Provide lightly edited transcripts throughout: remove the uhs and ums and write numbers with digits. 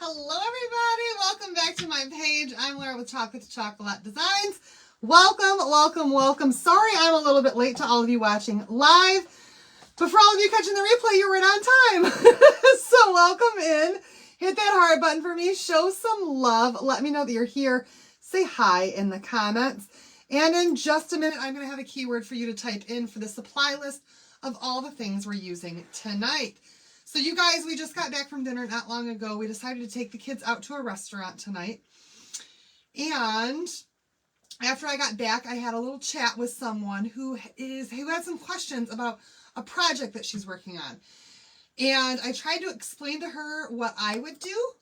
Hello everybody, welcome back to my page. I'm Laura with Chocolate to Chocolate Designs. Welcome. Sorry I'm a little bit late to all of you watching live, but for all of you catching the replay, you're right on time. So welcome in. Hit that heart button for me, show some love, let me know that you're here, say hi in the comments, and in just a minute I'm going to have a keyword for you to type in for the supply list of all the things we're using tonight. So you guys, we just got back from dinner not long ago. We decided to take the kids out to a restaurant tonight. And after I got back, I had a little chat with someone who had some questions about a project that she's working on. And I tried to explain to her what I would do.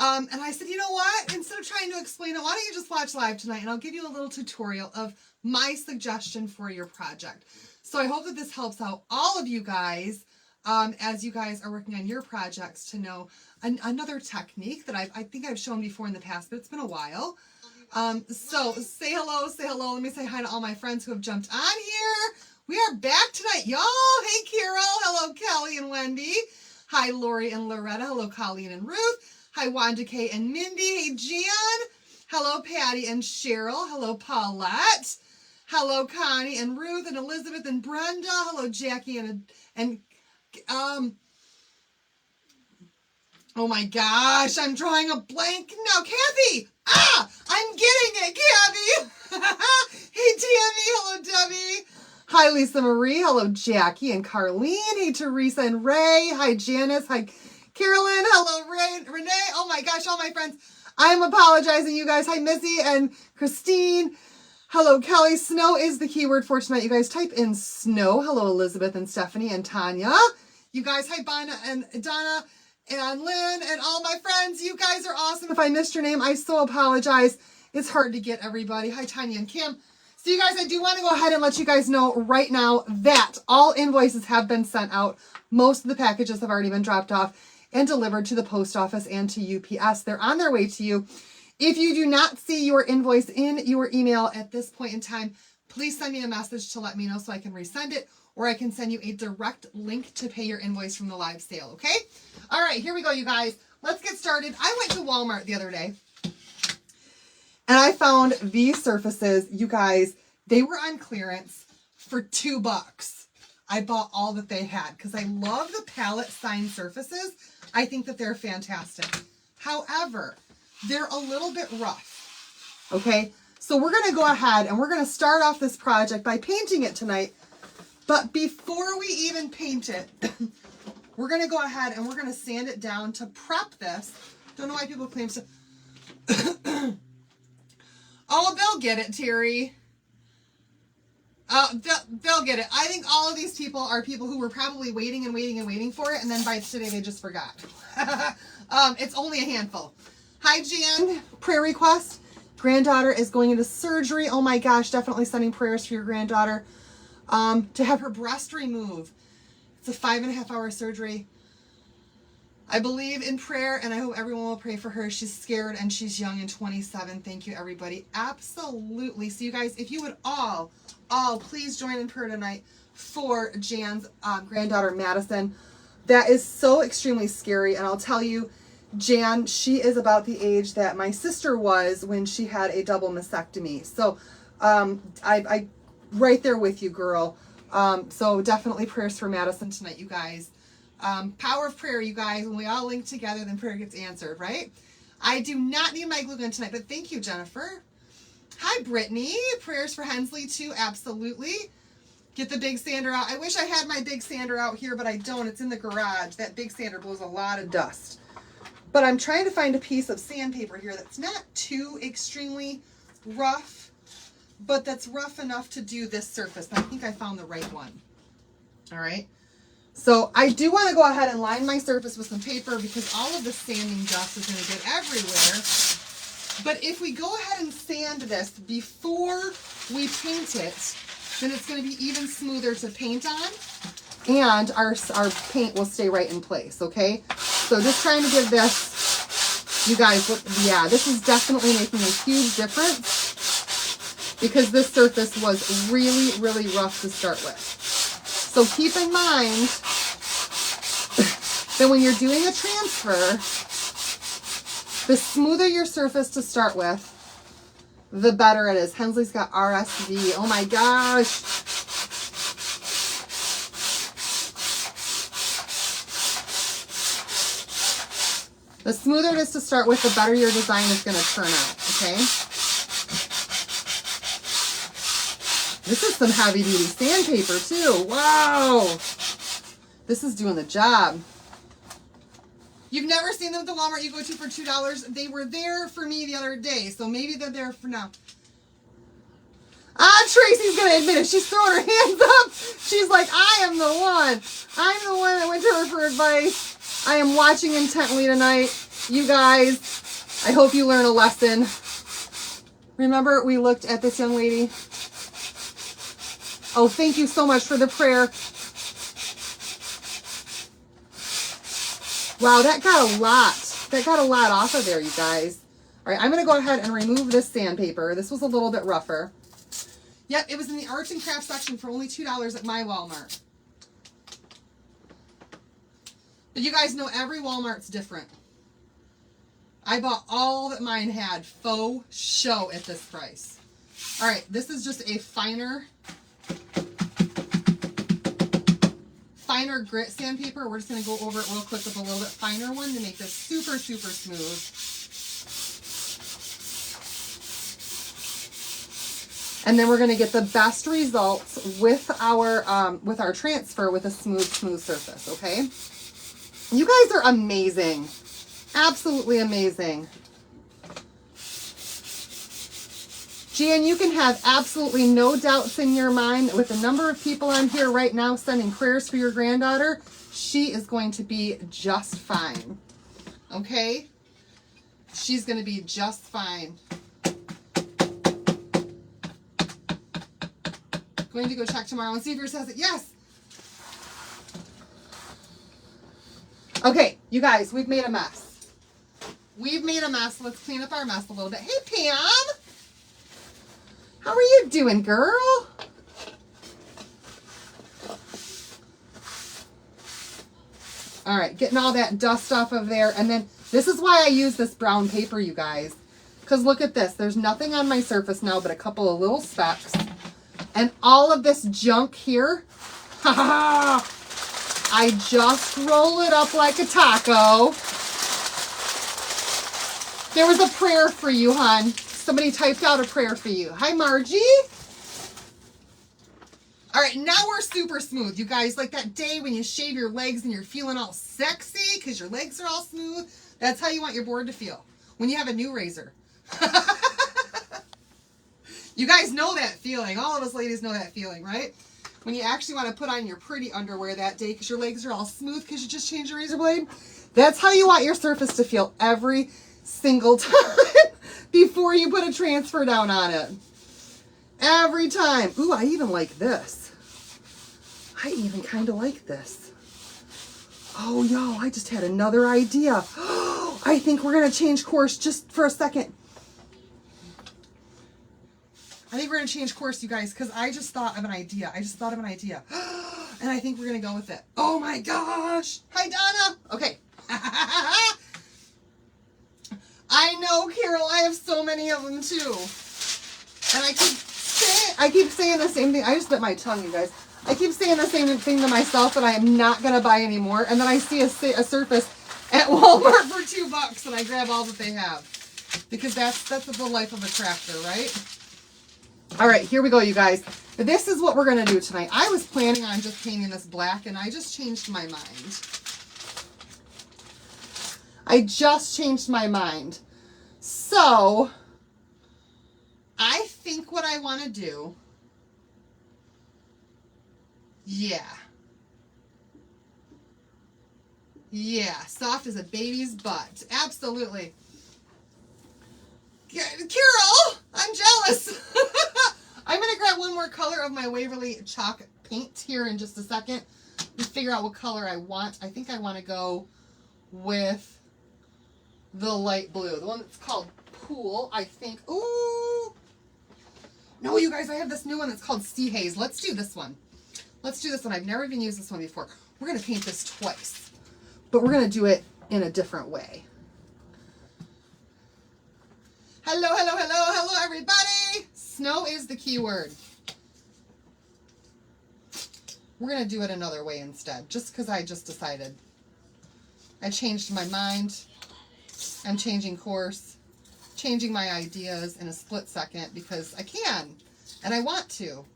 And I said, you know what? Instead of trying to explain it, why don't you just watch live tonight and I'll give you a little tutorial of my suggestion for your project. So I hope that this helps out all of you guys as you guys are working on your projects to know another technique that I think I've shown before in the past, but it's been a while. So say hello. Let me say hi to all my friends who have jumped on here. We are back tonight, y'all. Hey, Carol. Hello, Kelly and Wendy. Hi, Lori and Loretta. Hello, Colleen and Ruth. Hi, Wanda Kay and Mindy. Hey, Jan. Hello, Patty and Cheryl. Hello, Paulette. Hello, Connie and Ruth and Elizabeth and Brenda. Hello, Jackie and oh my gosh, I'm drawing a blank now. Kathy! I'm getting it, Kathy! Hey, Tammy. Hello, Debbie. Hi, Lisa Marie. Hello, Jackie and Carlene. Hey, Teresa and Ray. Hi, Janice. Hi, Carolyn. Hello, Renee. Oh my gosh, all my friends. I'm apologizing, you guys. Hi, Missy and Christine. Hello, Kelly. Snow is the keyword for tonight. You guys type in snow. Hello, Elizabeth and Stephanie and Tanya. You guys, hi, Bonna and Donna and Lynn and all my friends. You guys are awesome. If I missed your name, I so apologize. It's hard to get everybody. Hi, Tanya and Kim. So you guys, I do want to go ahead and let you guys know right now that all invoices have been sent out. Most of the packages have already been dropped off and delivered to the post office and to UPS. They're on their way to you. If you do not see your invoice in your email at this point in time, please send me a message to let me know so I can resend it, or I can send you a direct link to pay your invoice from the live sale, okay? All right, here we go, you guys. Let's get started. I went to Walmart the other day, and I found these surfaces. You guys, they were on clearance for $2. I bought all that they had because I love the palette sign surfaces. I think that they're fantastic. However, they're a little bit rough, okay? So we're going to go ahead and we're going to start off this project by painting it tonight. But before we even paint it, we're going to go ahead and we're going to sand it down to prep this. Don't know why people claim so. Oh, they'll get it, Terry. They'll get it. I think all of these people are people who were probably waiting for it, and then by today they just forgot. It's only a handful. Hi, Jan. Prayer request. Granddaughter is going into surgery. Oh my gosh, definitely sending prayers for your granddaughter. To have her breast removed. It's a 5.5-hour surgery. I believe in prayer, and I hope everyone will pray for her. She's scared, and she's young and 27. Thank you, everybody. Absolutely. So you guys, if you would all please join in prayer tonight for Jan's granddaughter, Madison. That is so extremely scary, and I'll tell you, Jan, she is about the age that my sister was when she had a double mastectomy. So I right there with you, girl. So definitely prayers for Madison tonight, you guys. Power of prayer, you guys. When we all link together, then prayer gets answered, right? I do not need my glue gun tonight, but thank you, Jennifer. Hi, Brittany. Prayers for Hensley, too. Absolutely. Get the big sander out. I wish I had my big sander out here, but I don't. It's in the garage. That big sander blows a lot of dust. But I'm trying to find a piece of sandpaper here that's not too extremely rough, but that's rough enough to do this surface. And I think I found the right one. All right. So I do want to go ahead and line my surface with some paper because all of the sanding dust is going to get everywhere. But if we go ahead and sand this before we paint it, then it's going to be even smoother to paint on. And our paint will stay right in place, okay? So just trying to give this, you guys, yeah, this is definitely making a huge difference because this surface was really, really rough to start with. So keep in mind that when you're doing a transfer, The smoother your surface to start with, the better it is. Hensley's got RSV. Oh my gosh. The smoother it is to start with, the better your design is going to turn out, okay? This is some heavy duty sandpaper too. Wow. This is doing the job. You've never seen them at the Walmart you go to for $2. They were there for me the other day, so maybe they're there for now. Ah, Tracy's going to admit it. She's throwing her hands up. She's like, I am the one. I'm the one that went to her for advice. I am watching intently tonight. You guys, I hope you learn a lesson. Remember, we looked at this young lady. Oh, thank you so much for the prayer. Wow, that got a lot. That got a lot off of there, you guys. All right, I'm going to go ahead and remove this sandpaper. This was a little bit rougher. Yep, it was in the arts and crafts section for only $2 at my Walmart. But you guys know every Walmart's different. I bought all that mine had faux show at this price. All right, this is just a finer grit sandpaper. We're just going to go over it real quick with a little bit finer one to make this super, super smooth. And then we're going to get the best results with our transfer with a smooth surface, okay? You guys are amazing. Absolutely amazing. Jan, you can have absolutely no doubts in your mind with the number of people on here right now sending prayers for your granddaughter. She is going to be just fine. Okay? She's going to be just fine. Going to go check tomorrow and see if yours has it. Yes! Okay, you guys, we've made a mess. We've made a mess. Let's clean up our mess a little bit. Hey, Pam! How are you doing, girl? All right, getting all that dust off of there. And then this is why I use this brown paper, you guys. Because look at this. There's nothing on my surface now but a couple of little specks. And all of this junk here, I just roll it up like a taco. There was a prayer for you, hon. Somebody typed out a prayer for you. Hi, Margie. All right, now we're super smooth. You guys, like that day when you shave your legs and you're feeling all sexy because your legs are all smooth. That's how you want your board to feel when you have a new razor. You guys know that feeling. All of us ladies know that feeling, right? When you actually want to put on your pretty underwear that day because your legs are all smooth because you just changed your razor blade. That's how you want your surface to feel every single time before you put a transfer down on it. Every time. Ooh, I even like this. I even kind of like this. Oh, y'all, I just had another idea. I think we're going to change course just for a second. I think we're going to change course, you guys, because I just thought of an idea. And I think we're going to go with it. Oh, my gosh. Hi, Donna. Okay. I know, Carol. I have so many of them, too. And I keep saying the same thing. I just bit my tongue, you guys. I keep saying the same thing to myself that I am not going to buy anymore. And then I see a surface at Walmart for $2 and I grab all that they have. Because that's the life of a crafter, right? All right, here we go, you guys. This is what we're going to do tonight. I was planning on just painting this black, and I just changed my mind. So, I think what I want to do, yeah, soft as a baby's butt. Absolutely. Carol, I'm jealous. I'm going to grab one more color of my Waverly chalk paint here in just a second to figure out what color I want. I think I want to go with the light blue, the one that's called Pool, I think. Ooh. No, you guys, I have this new one that's called Sea Haze. Let's do this one. I've never even used this one before. We're going to paint this twice, but we're going to do it in a different way. Hello, hello, hello, hello, everybody. Snow is the key word. We're going to do it another way instead, just because I just decided. I changed my mind. I'm changing course, changing my ideas in a split second because I can, and I want to.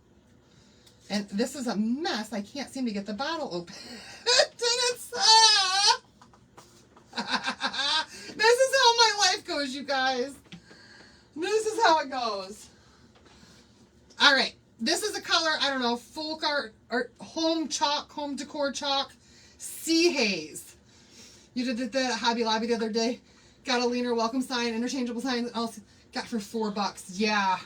And this is a mess. I can't seem to get the bottle open. This is how my life goes, you guys. This is how it goes. All right. This is a color, I don't know, folk art or home chalk, home decor chalk, sea haze. You did that at Hobby Lobby the other day. Got a leaner welcome sign, interchangeable signs, all got for $4. Yeah.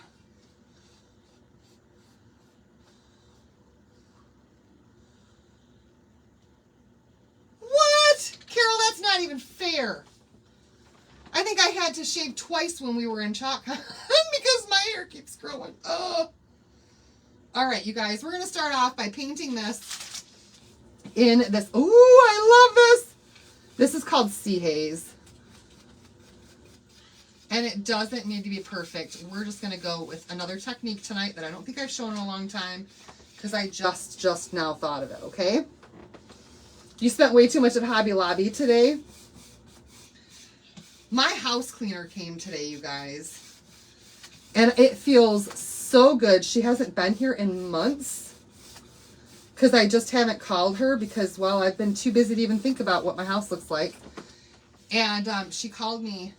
What? Carol, that's not even fair. I think I had to shave twice when we were in chalk because my hair keeps growing. Oh. All right, you guys, we're going to start off by painting this in this. Ooh, I love this. This is called Sea Haze. And it doesn't need to be perfect. We're just going to go with another technique tonight that I don't think I've shown in a long time because I just now thought of it, okay? You spent way too much at Hobby Lobby today. My house cleaner came today, you guys. And it feels so good. She hasn't been here in months because I just haven't called her because, well, I've been too busy to even think about what my house looks like. And she called me,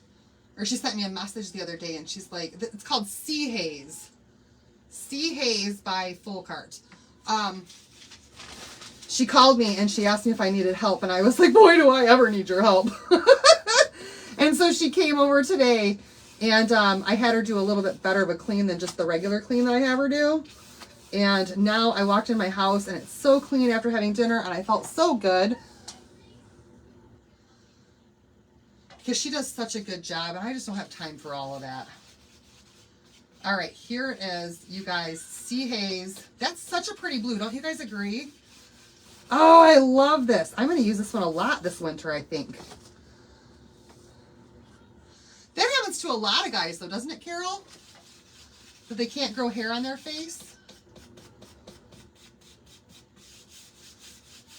or she sent me a message the other day, and she's like, it's called Sea Haze. Sea Haze by Folk Art. She called me and she asked me if I needed help, and I was like, boy, do I ever need your help. And so she came over today, and I had her do a little bit better of a clean than just the regular clean that I have her do. And now I walked in my house, and it's so clean after having dinner, and I felt so good. Because she does such a good job, and I just don't have time for all of that. All right, here it is, you guys. Sea Haze. That's such a pretty blue. Don't you guys agree? Oh, I love this. I'm going to use this one a lot this winter, I think. That happens to a lot of guys, though, doesn't it, Carol? That they can't grow hair on their face.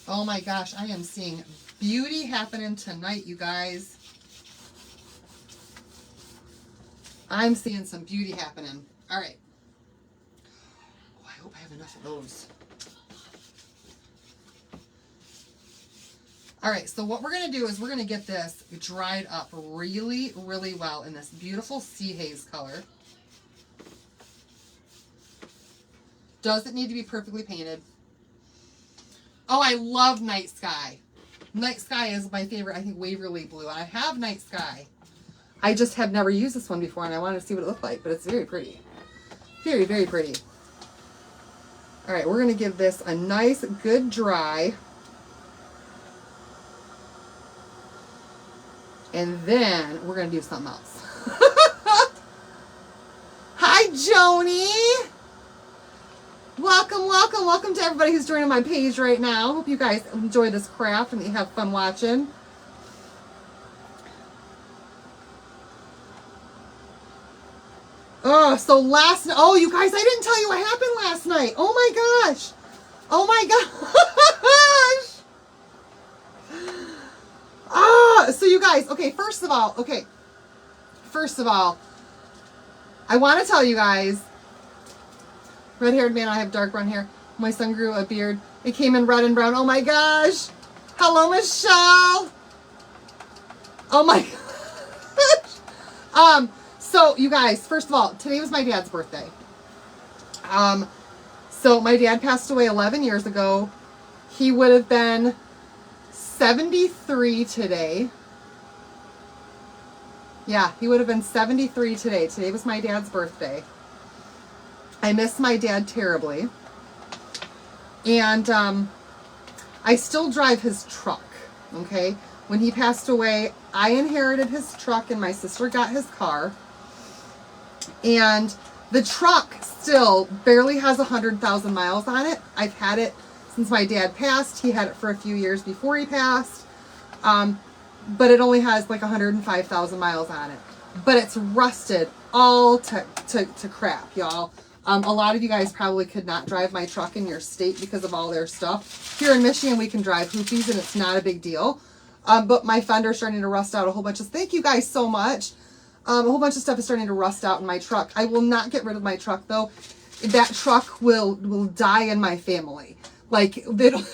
Oh my gosh, I am seeing beauty happening tonight, you guys. I'm seeing some beauty happening. All right. Oh, I hope I have enough of those. All right, so what we're going to do is we're going to get this dried up really, really well in this beautiful Sea Haze color. Doesn't need to be perfectly painted. Oh, I love Night Sky. Night Sky is my favorite, I think, Waverly Blue. I have Night Sky. I just have never used this one before, and I wanted to see what it looked like, but it's very pretty. Very, very pretty. All right, we're going to give this a nice, good dry. And then we're going to do something else. Hi, Joni. Welcome, welcome, welcome to everybody who's joining my page right now. Hope you guys enjoy this craft and that you have fun watching. Oh, so oh, you guys, I didn't tell you what happened last night. Oh my gosh. Oh my gosh. So you guys, okay, first of all, I want to tell you guys, red-haired man, I have dark brown hair. My son grew a beard. It came in red and brown. Oh my gosh. Hello, Michelle. Oh my gosh. So you guys, first of all, today was my dad's birthday. So my dad passed away 11 years ago. He would have been 73 today. Yeah, he would have been 73 today. Today was my dad's birthday. I miss my dad terribly. And I still drive his truck, okay? When he passed away, I inherited his truck and my sister got his car. And the truck still barely has 100,000 miles on it. I've had it since my dad passed. He had it for a few years before he passed. But it only has like 105,000 miles on it. but it's rusted all to crap, y'all. A lot of you guys probably could not drive my truck in your state because of all their stuff. Here in Michigan, we can drive hoofies and it's not a big deal. But my fender's starting to rust out a whole bunch of, thank you guys so much. A whole bunch of stuff is starting to rust out in my truck. I will not get rid of my truck though. That truck will die in my family. Like it'll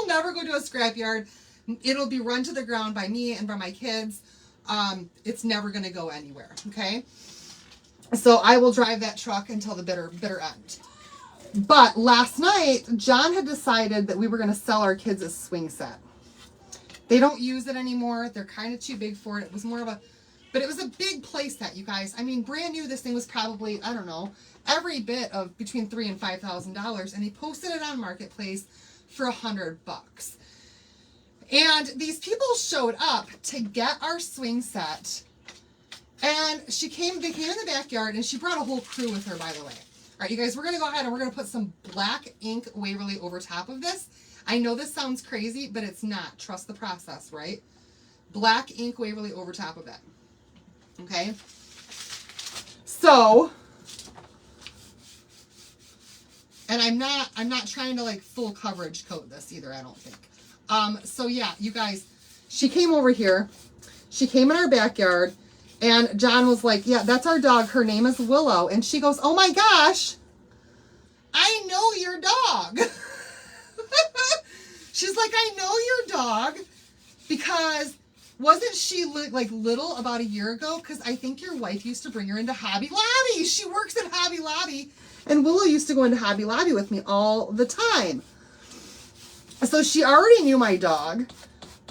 never go to a scrapyard. It'll be run to the ground by me and by my kids. It's never going to go anywhere. Okay. So I will drive that truck until the bitter end. But last night, John had decided that we were going to sell our kids a swing set. They don't use it anymore. They're kind of too big for it. It was more of a, but it was a big play set, you guys. I mean, brand new, this thing was probably, I don't know, every bit of between $3,000 and $5,000. And he posted it on Marketplace for $100. And these people showed up to get our swing set. And they came in the backyard, and she brought a whole crew with her, by the way. All right, you guys, we're going to go ahead and we're going to put some black ink Waverly over top of this. I know this sounds crazy, but it's not. Trust the process, right? Black ink Waverly over top of it. Okay? So, and I'm not trying to like full coverage coat this either, I don't think. So yeah, you guys, she came over here. She came in our backyard. And John was like, yeah, that's our dog. Her name is Willow. And she goes, oh my gosh, I know your dog. She's like, I know your dog because wasn't she like little about a year ago? Because I think your wife used to bring her into Hobby Lobby. She works at Hobby Lobby. And Willow used to go into Hobby Lobby with me all the time. So she already knew my dog.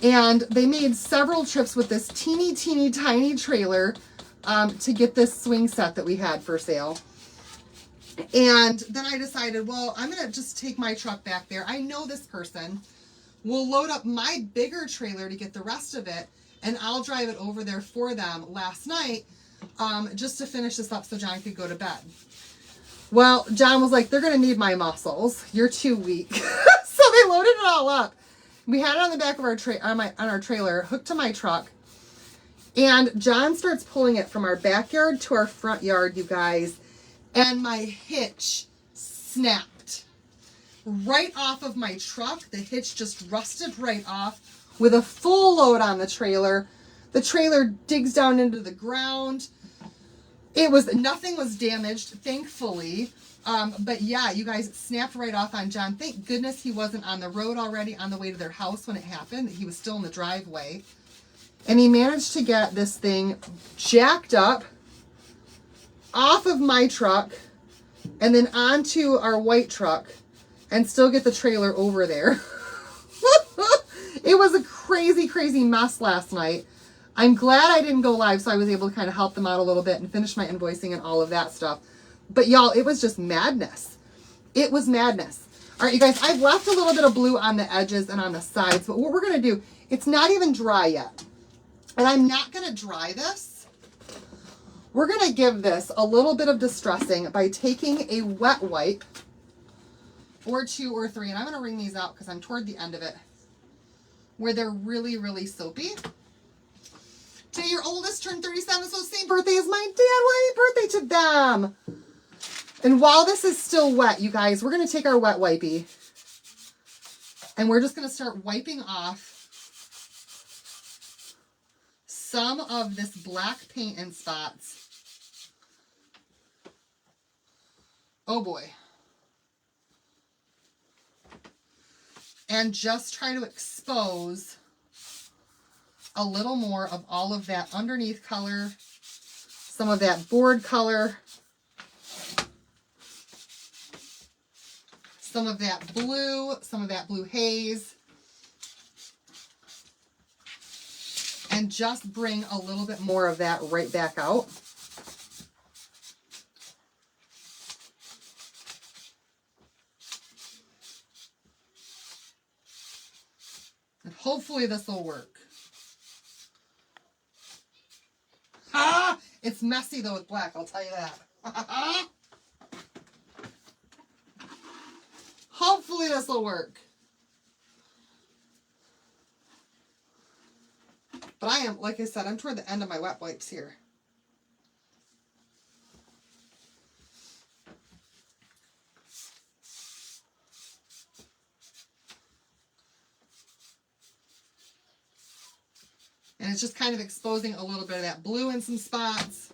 And they made several trips with this teeny tiny trailer to get this swing set that we had for sale. And then I decided, well, I'm going to just take my truck back there. I know this person. We'll load up my bigger trailer to get the rest of it. And I'll drive it over there for them last night just to finish this up so John could go to bed. Well, John was like, they're going to need my muscles. You're too weak. So they loaded it all up. We had it on the back of our on our trailer, hooked to my truck. And John starts pulling it from our backyard to our front yard, you guys. And my hitch snapped right off of my truck. The hitch just rusted right off with a full load on the trailer. The trailer digs down into the ground. Nothing was damaged, thankfully. But yeah, you guys, it snapped right off on John. Thank goodness he wasn't on the road already on the way to their house when it happened. He was still in the driveway. And he managed to get this thing jacked up off of my truck and then onto our white truck and still get the trailer over there. It was a crazy mess last night. I'm glad I didn't go live so I was able to kind of help them out a little bit and finish my invoicing and all of that stuff. But y'all, it was just madness. It was madness. All right, you guys, I've left a little bit of blue on the edges and on the sides, but what we're going to do, it's not even dry yet. And I'm not going to dry this. We're going to give this a little bit of distressing by taking a wet wipe or 2 or 3. And I'm going to wring these out because I'm toward the end of it where they're really soapy. Today your oldest turned 37, so same birthday as my dad. Happy birthday to them. And while this is still wet, you guys, we're going to take our wet wipey and we're just going to start wiping off some of this black paint in spots. Oh boy. And just try to expose a little more of all of that underneath color, some of that board color, some of that blue haze, and just bring a little bit more of that right back out. And hopefully this will work. Ah, it's messy though with black, I'll tell you that. Hopefully this will work. But I am, like I said, I'm toward the end of my wet wipes here. And it's just kind of exposing a little bit of that blue in some spots.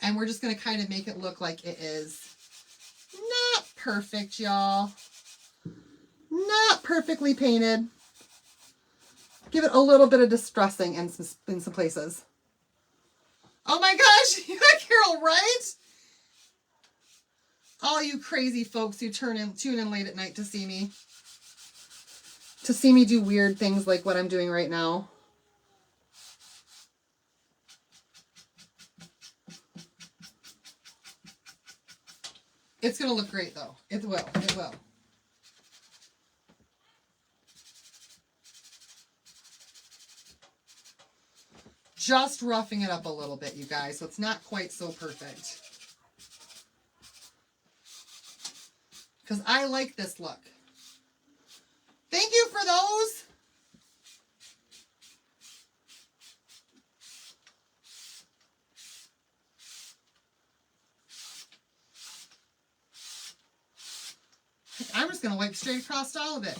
And we're just going to kind of make it look like it is not perfect, y'all. Not perfectly painted. Give it a little bit of distressing in some places. Oh my gosh, Carol, right? All you crazy folks who tune in late at night to see me do weird things like what I'm doing right now. It's going to look great, though. It will. It will. Just roughing it up a little bit, you guys, so it's not quite so perfect. Because I like this look. Thank you for those. I'm just going to wipe straight across all of it.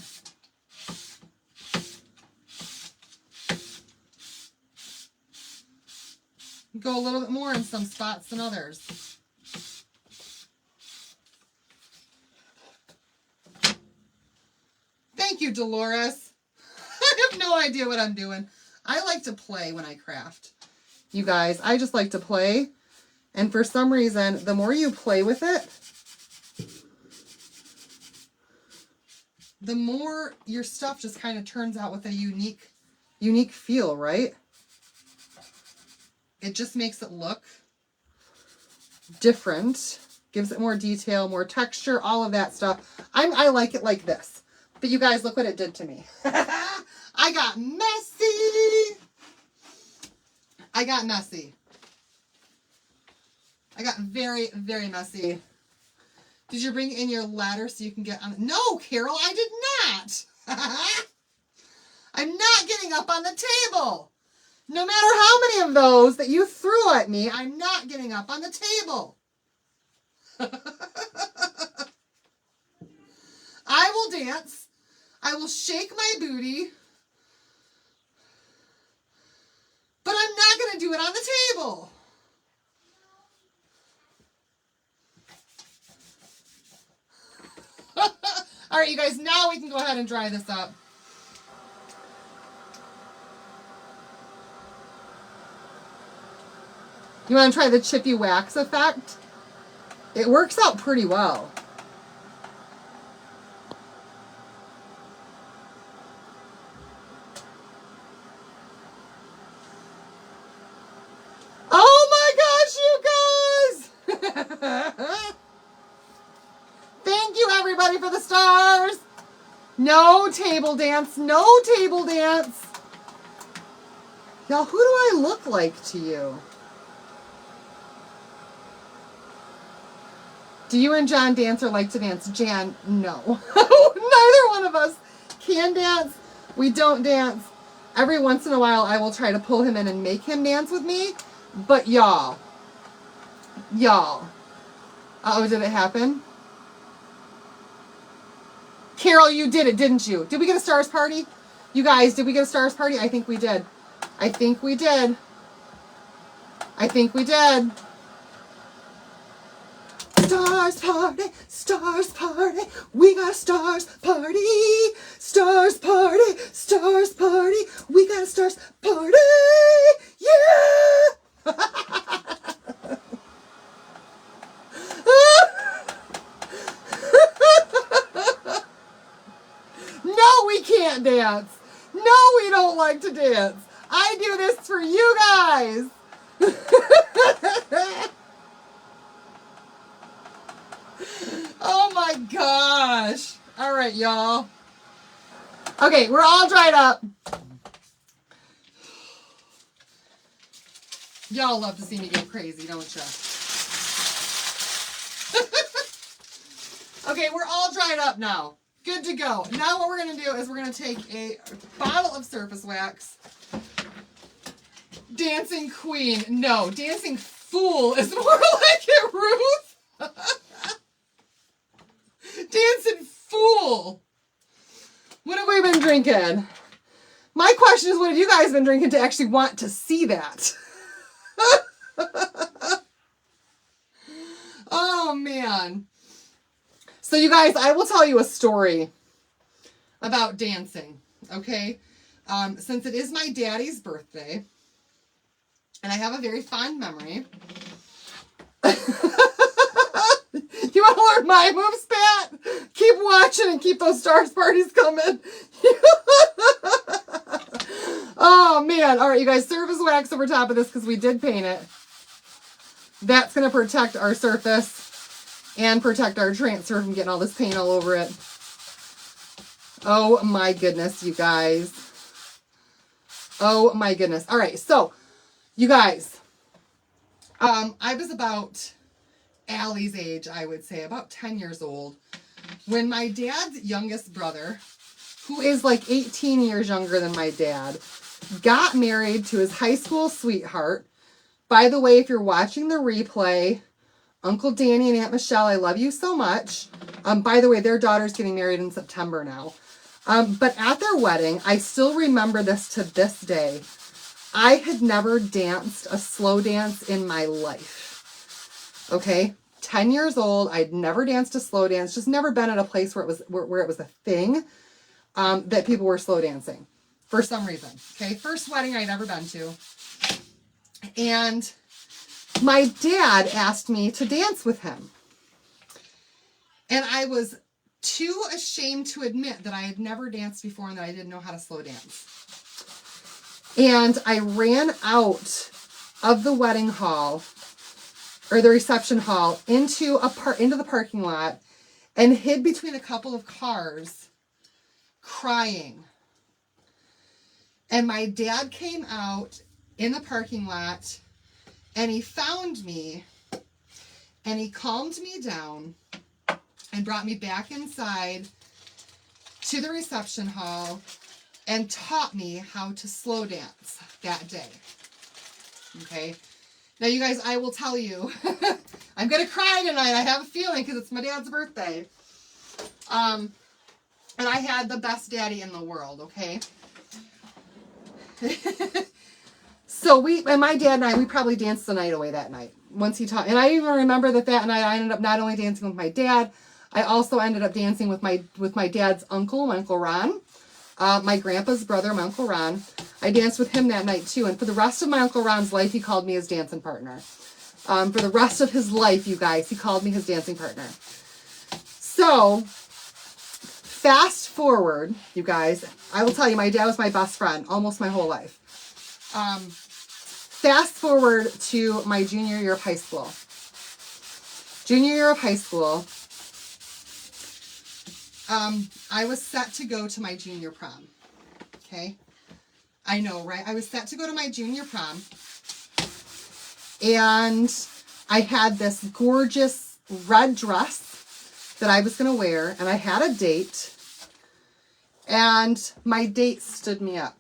Go a little bit more in some spots than others. Thank you, Dolores. I have no idea what I'm doing. I like to play when I craft. You guys, I just like to play. And for some reason, the more you play with it, the more your stuff just kind of turns out with a unique feel, right? It just makes it look different, gives it more detail, more texture, all of that stuff. I like it like this. But you guys, look what it did to me. I got messy. I got very, very messy. Did you bring in your ladder so you can get on? No, Carol, I did not. I'm not getting up on the table. No matter how many of those that you threw at me, I'm not getting up on the table. I will dance. I will shake my booty. But I'm not going to do it on the table. All right, you guys, now we can go ahead and dry this up. You want to try the chippy wax effect? It works out pretty well. Oh my gosh, you guys! Thank you, everybody, for the stars. No table dance. No table dance. Y'all, who do I look like to you? Do you and John dance or like to dance? Jan, no. Neither one of us can dance. We don't dance. Every once in a while, I will try to pull him in and make him dance with me. But y'all. Uh-oh, did it happen? Carol, you did it, didn't you? Did we get a stars party? You guys, did we get a stars party? I think we did. I think we did. Stars party, we got a stars party, we got a stars party, yeah! No, we can't dance. No, we don't like to dance. I do this for you guys. Oh my gosh. All right, y'all. Okay, we're all dried up. Y'all love to see me get crazy, don't you? Okay, we're all dried up now. Good to go. Now what we're going to do is we're going to take a bottle of surface wax. Dancing Queen. No, Dancing fool is more like it, Ruth. Dancing fool. What have we been drinking? My question is, what have you guys been drinking to actually want to see that? Oh, man. So, you guys, I will tell you a story about dancing, okay? Since it is my daddy's birthday, and I have a very fond memory. You want to learn my moves, Pat? Keep watching and keep those stars parties coming. Oh, man. All right, you guys, surface wax over top of this because we did paint it. That's going to protect our surface and protect our transfer from getting all this paint all over it. Oh, my goodness, you guys. Oh, my goodness. All right, so, you guys, I was about Allie's age, I would say, about 10 years old, when my dad's youngest brother, who is like 18 years younger than my dad, got married to his high school sweetheart. By the way, if you're watching the replay, Uncle Danny and Aunt Michelle, I love you so much. By the way, their daughter's getting married in September now. But at their wedding, I still remember this to this day. I had never danced a slow dance in my life. Okay? 10 years old, I'd never danced a slow dance, just never been at a place where it was a thing that people were slow dancing for some reason. Okay? First wedding I'd ever been to. And my dad asked me to dance with him. And I was too ashamed to admit that I had never danced before and that I didn't know how to slow dance. And I ran out of the wedding hall, or the reception hall, into the parking lot and hid between a couple of cars crying. And my dad came out in the parking lot and he found me and he calmed me down and brought me back inside to the reception hall and taught me how to slow dance that day. Okay. Now, you guys, I will tell you, I'm going to cry tonight. I have a feeling because it's my dad's birthday. And I had the best daddy in the world, okay? So my dad and I, we probably danced the night away that night. Once he taught, and I even remember that night I ended up not only dancing with my dad, I also ended up dancing with my dad's uncle, my Uncle Ron, my grandpa's brother, my Uncle Ron. I danced with him that night too, and for the rest of my Uncle Ron's life, he called me his dancing partner. For the rest of his life, you guys, he called me his dancing partner. So, fast forward, you guys, I will tell you, my dad was my best friend almost my whole life. Fast forward to my junior year of high school. Junior year of high school, I was set to go to my junior prom. Okay? I know, right? I was set to go to my junior prom. And I had this gorgeous red dress that I was going to wear. And I had a date. And my date stood me up.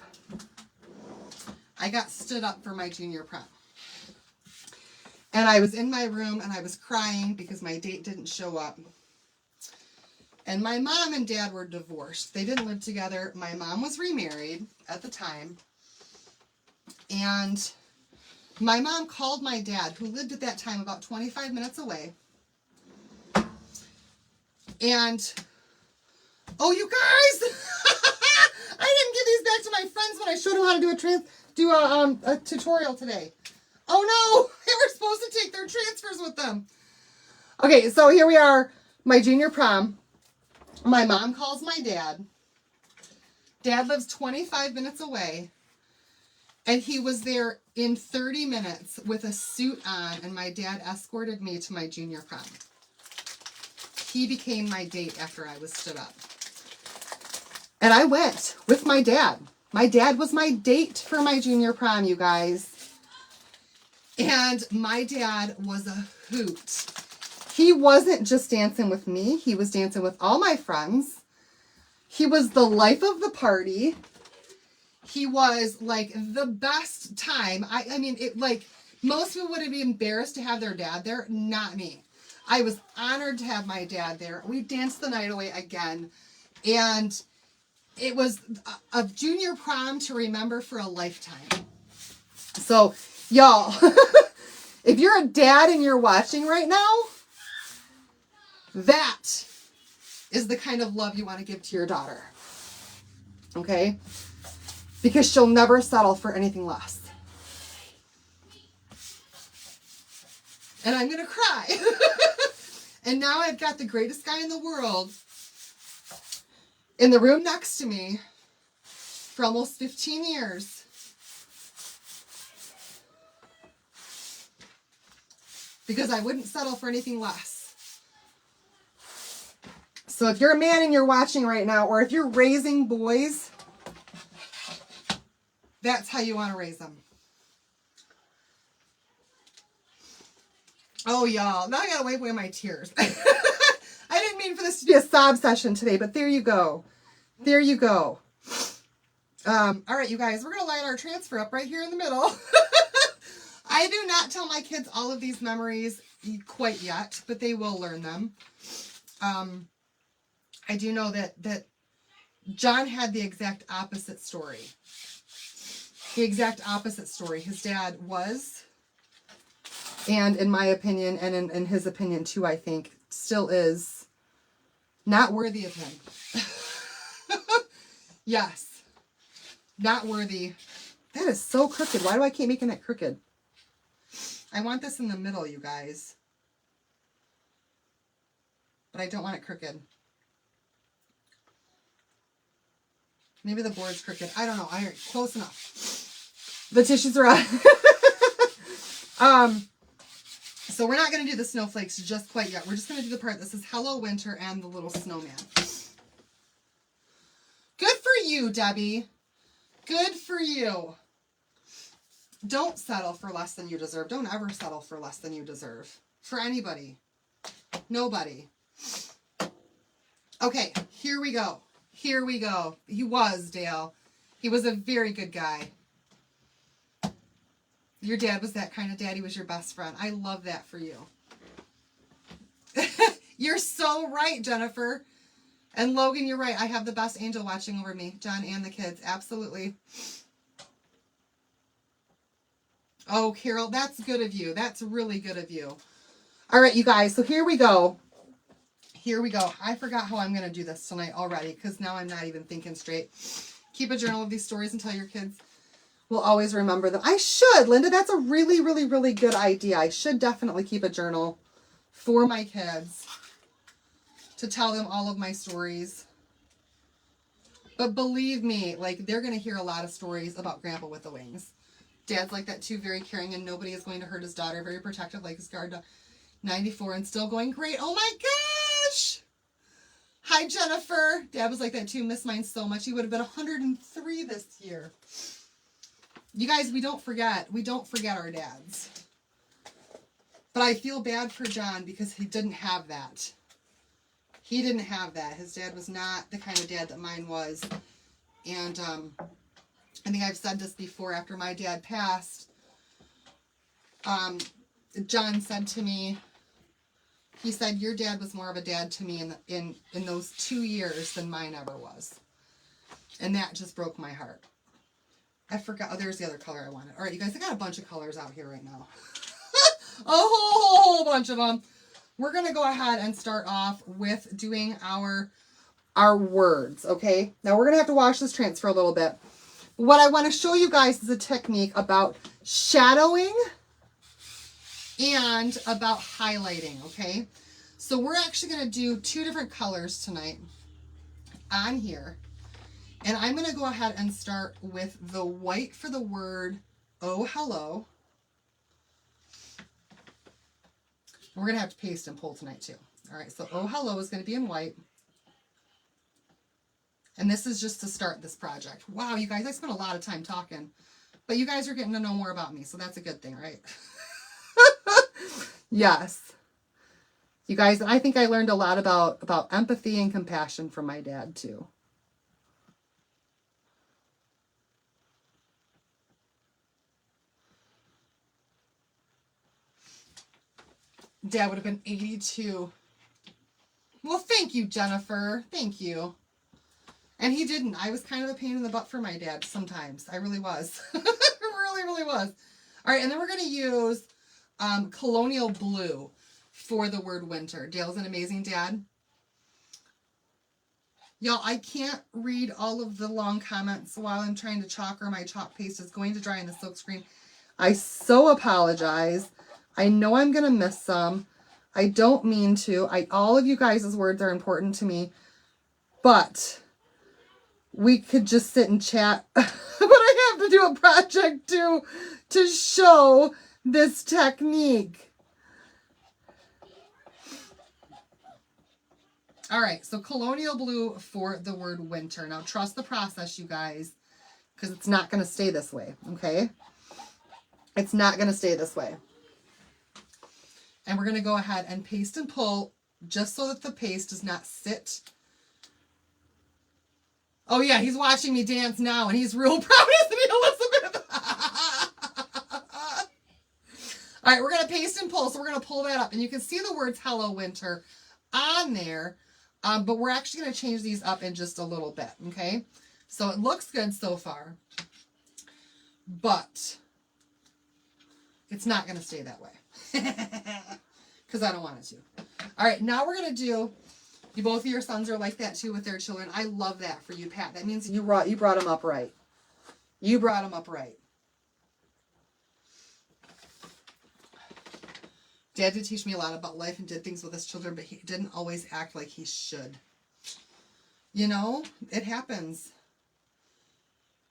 I got stood up for my junior prom. And I was in my room and I was crying because my date didn't show up. And my mom and dad were divorced. They didn't live together. My mom was remarried at the time. And my mom called my dad, who lived at that time about 25 minutes away. And, oh, you guys, I didn't give these back to my friends when I showed them how to do a tutorial today. Oh no, they were supposed to take their transfers with them. Okay, so here we are, my junior prom. My mom calls my dad. Dad lives 25 minutes away. And he was there in 30 minutes with a suit on, and my dad escorted me to my junior prom. He became my date after I was stood up. And I went with my dad. My dad was my date for my junior prom, you guys. And my dad was a hoot. He wasn't just dancing with me. He was dancing with all my friends. He was the life of the party. He was like the best time. I mean, it like, Most people would be embarrassed to have their dad there. Not me. I was honored to have my dad there. We danced the night away again. And it was a junior prom to remember for a lifetime. So, y'all, if you're a dad and you're watching right now, that is the kind of love you want to give to your daughter. Okay? Because she'll never settle for anything less. And I'm going to cry. And now I've got the greatest guy in the world in the room next to me for almost 15 years. Because I wouldn't settle for anything less. So if you're a man and you're watching right now, or if you're raising boys, that's how you want to raise them. Oh, y'all. Now I got to wipe away my tears. I didn't mean for this to be a sob session today, but there you go. There you go. All right, you guys, we're going to line our transfer up right here in the middle. I do not tell my kids all of these memories quite yet, but they will learn them. I do know that John had the exact opposite story. The exact opposite story. His dad was, and in my opinion, and in his opinion too, I think, still is not worthy of him. Yes. Not worthy. That is so crooked. Why do I keep making that crooked? I want this in the middle, you guys. But I don't want it crooked. Maybe the board's crooked. I don't know. Close enough. The tissues are on. So we're not going to do the snowflakes just quite yet. We're just going to do the part that says Hello Winter and the little snowman. Good for you, Debbie. Good for you. Don't settle for less than you deserve. Don't ever settle for less than you deserve. For anybody. Nobody. Okay, here we go. Here we go. He was, Dale. He was a very good guy. Your dad was that kind of dad. He was your best friend. I love that for you. You're so right, Jennifer. And Logan, you're right. I have the best angel watching over me. John and the kids. Absolutely. Oh, Carol, that's good of you. That's really good of you. All right, you guys. So here we go. Here we go. I forgot how I'm going to do this tonight already because now I'm not even thinking straight. Keep a journal of these stories and tell your kids. We'll always remember them. I should, Linda. That's a really, really, really good idea. I should definitely keep a journal for my kids to tell them all of my stories. But believe me, like, they're going to hear a lot of stories about Grandpa with the wings. Dad's like that too, very caring, and nobody is going to hurt his daughter. Very protective, like his guard dog. 94 and still going great. Oh my gosh! Hi, Jennifer. Dad was like that too. Miss mine so much. He would have been 103 this year. You guys, we don't forget. We don't forget our dads. But I feel bad for John because he didn't have that. He didn't have that. His dad was not the kind of dad that mine was. And I think I've said this before. After my dad passed, John said to me, he said, your dad was more of a dad to me in those 2 years than mine ever was. And that just broke my heart. I forgot. Oh, there's the other color I wanted. All right, you guys, I got a bunch of colors out here right now. A whole bunch of them. We're going to go ahead and start off with doing our words, okay? Now, we're going to have to wash this transfer a little bit. What I want to show you guys is a technique about shadowing and about highlighting, okay? So we're actually going to do 2 different colors tonight on here. And I'm going to go ahead and start with the white for the word, oh, hello. We're going to have to paste and pull tonight too. All right, so oh, hello is going to be in white. And this is just to start this project. Wow, you guys, I spent a lot of time talking. But you guys are getting to know more about me, so that's a good thing, right? Yes. You guys, I think I learned a lot about empathy and compassion from my dad too. Dad would have been 82. Well, thank you, Jennifer. Thank you. And he didn't. I was kind of a pain in the butt for my dad sometimes. I really was. really, really was. All right, and then we're going to use Colonial Blue for the word winter. Dale's an amazing dad. Y'all, I can't read all of the long comments while I'm trying to chalk, or my chalk paste is going to dry in the silk screen. I so apologize. I know I'm going to miss some. I don't mean to. All of you guys' words are important to me, but we could just sit and chat. But I have to do a project to show this technique. All right, so Colonial Blue for the word winter. Now, trust the process, you guys, because it's not going to stay this way, okay? It's not going to stay this way. And we're going to go ahead and paste and pull just so that the paste does not sit. Oh, yeah, he's watching me dance now, and he's real proud, isn't he, Elizabeth? All right, we're going to paste and pull, so we're going to pull that up. And you can see the words Hello Winter on there. But we're actually going to change these up in just a little bit, okay? So it looks good so far, but it's not going to stay that way because I don't want it to. All right, now we're going to do, both of your sons are like that too with their children. I love that for you, Pat. That means you brought them up right. You brought them up right. Dad did teach me a lot about life and did things with his children, but he didn't always act like he should. You know, it happens.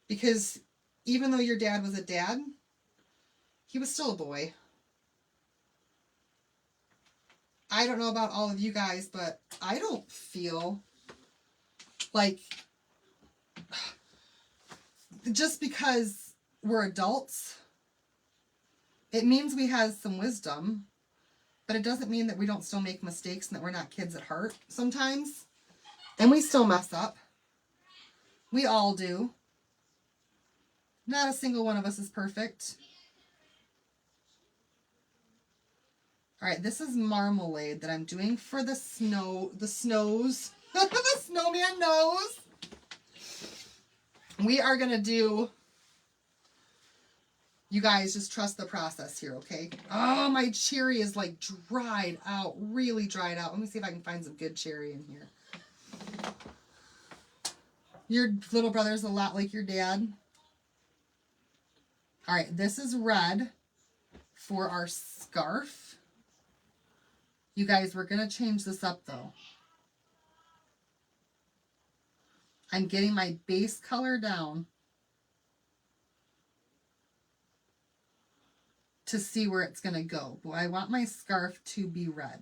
Because even though your dad was a dad, he was still a boy. I don't know about all of you guys, but I don't feel like just because we're adults, it means we have some wisdom. But it doesn't mean that we don't still make mistakes and that we're not kids at heart sometimes. And we still mess up. We all do. Not a single one of us is perfect. All right, this is marmalade that I'm doing for the snows. the snowman nose. We are going to do... You guys just trust the process here, okay? Oh, my cherry is like dried out, really dried out. Let me see if I can find some good cherry in here. Your little brother's a lot like your dad. All right, this is red for our scarf. You guys, we're going to change this up though. I'm getting my base color down to see where it's going to go. But I want my scarf to be red.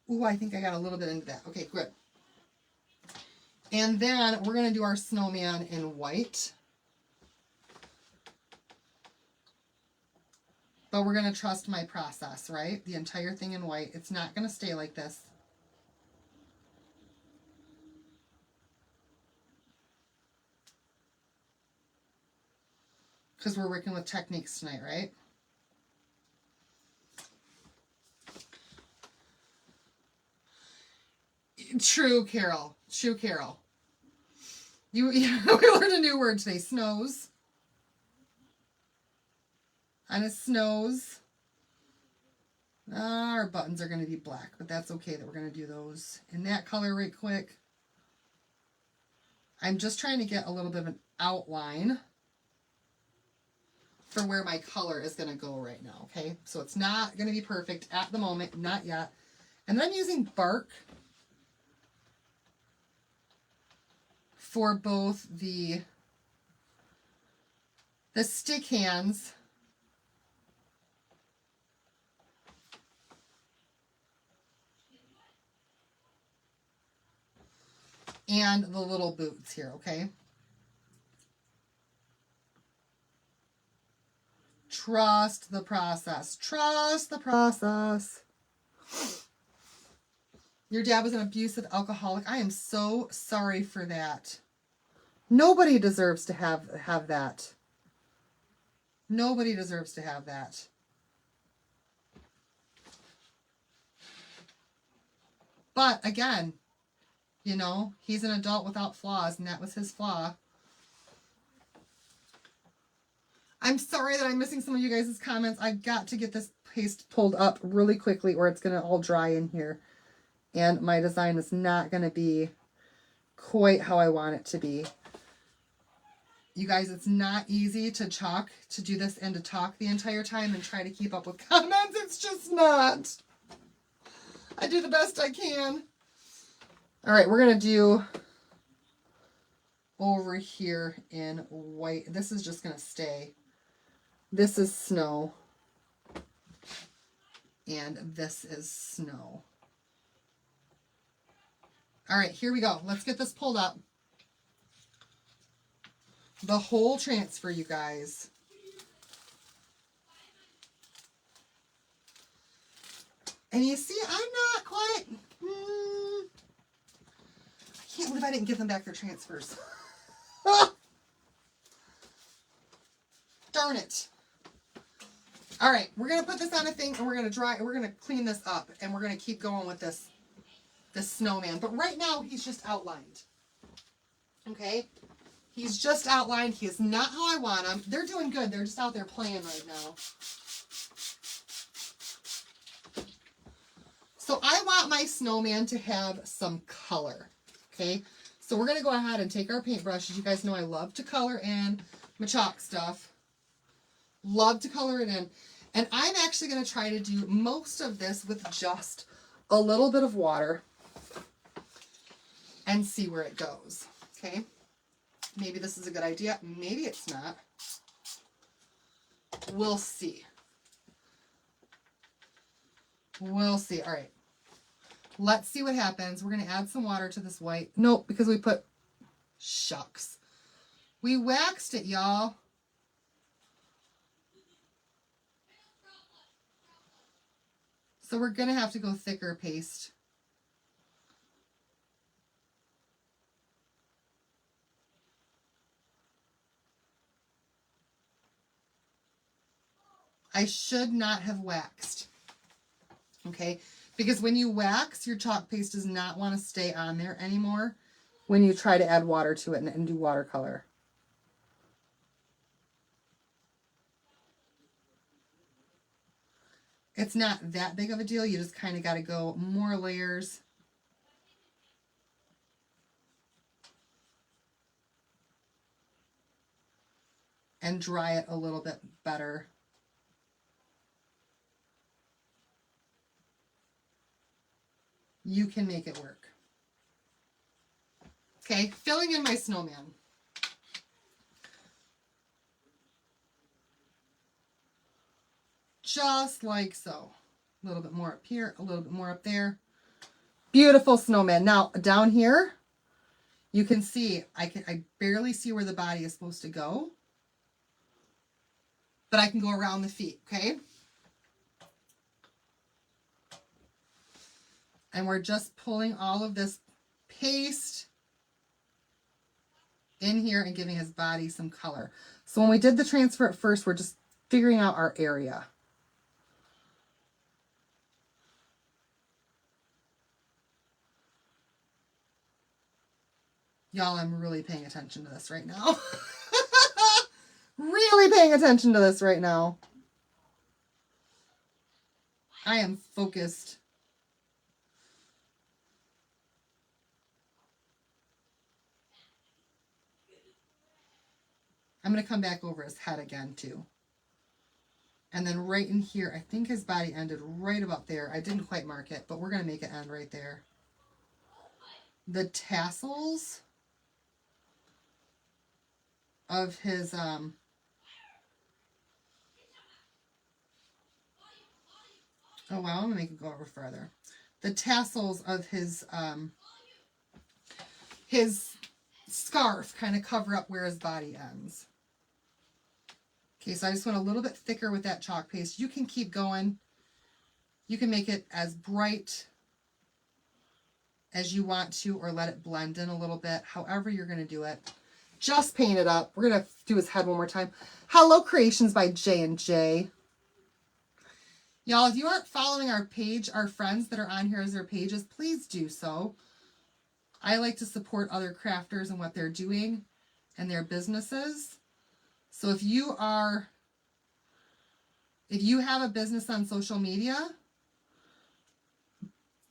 Ooh, I think I got a little bit into that. Okay, good. And then we're going to do our snowman in white. But we're going to trust my process, right? The entire thing in white. It's not going to stay like this. Because we're working with techniques tonight, right? True, Carol. True, Carol. We learned a new word today. Snows. And it snows. Our buttons are going to be black, but that's okay that we're going to do those in that color right quick. I'm just trying to get a little bit of an outline for where my color is going to go right now, okay? So it's not going to be perfect at the moment, not yet. And then I'm using bark for both the stick hands and the little boots here, okay? Trust the process. Trust the process. Your dad was an abusive alcoholic. I am so sorry for that. Nobody deserves to have that. Nobody deserves to have that. But again, you know, he's an adult without flaws, and that was his flaw. I'm sorry that I'm missing some of you guys' comments. I've got to get this paste pulled up really quickly or it's going to all dry in here. And my design is not going to be quite how I want it to be. You guys, it's not easy to do this and to talk the entire time and try to keep up with comments. It's just not. I do the best I can. All right, we're going to do over here in white. This is just going to stay. This is snow. And this is snow. All right, here we go. Let's get this pulled up. The whole transfer, you guys. And you see, I'm not quite... I can't believe I didn't give them back their transfers. Darn it. All right, we're going to put this on a thing and we're going to dry, we're going to clean this up and we're going to keep going with this snowman. But right now, he's just outlined. Okay? He's just outlined. He is not how I want him. They're doing good. They're just out there playing right now. So I want my snowman to have some color. Okay? So we're going to go ahead and take our paintbrushes. You guys know I love to color in my chalk stuff. Love to color it in. And I'm actually going to try to do most of this with just a little bit of water and see where it goes. Okay? Maybe this is a good idea. Maybe it's not. We'll see. We'll see. All right. Let's see what happens. We're going to add some water to this white. Nope, because we put... Shucks. We waxed it, y'all. So we're going to have to go thicker paste. I should not have waxed. Okay? Because when you wax, your chalk paste does not want to stay on there anymore when you try to add water to it and do watercolor. It's not that big of a deal. You just kind of got to go more layers. And dry it a little bit better. You can make it work. Okay, filling in my snowman. Just like so. A little bit more up here, a little bit more up there. Beautiful snowman. Now, down here, you can see, I barely see where the body is supposed to go. But I can go around the feet, okay? And we're just pulling all of this paste in here and giving his body some color. So when we did the transfer at first, we're just figuring out our area. Y'all, I'm really paying attention to this right now. Really paying attention to this right now. I am focused. I'm going to come back over his head again, too. And then right in here, I think his body ended right about there. I didn't quite mark it, but we're going to make it end right there. The tassels of his, oh wow, I'm going to make it go over further. The tassels of his scarf kind of cover up where his body ends. Okay, so I just went a little bit thicker with that chalk paste. You can keep going. You can make it as bright as you want to, or let it blend in a little bit, however you're going to do it. Just paint it up. We're going to do his head one more time. Hello Creations by J&J. Y'all, if you aren't following our page, our friends that are on here as their pages, please do so. I like to support other crafters and what they're doing and their businesses. So if you have a business on social media,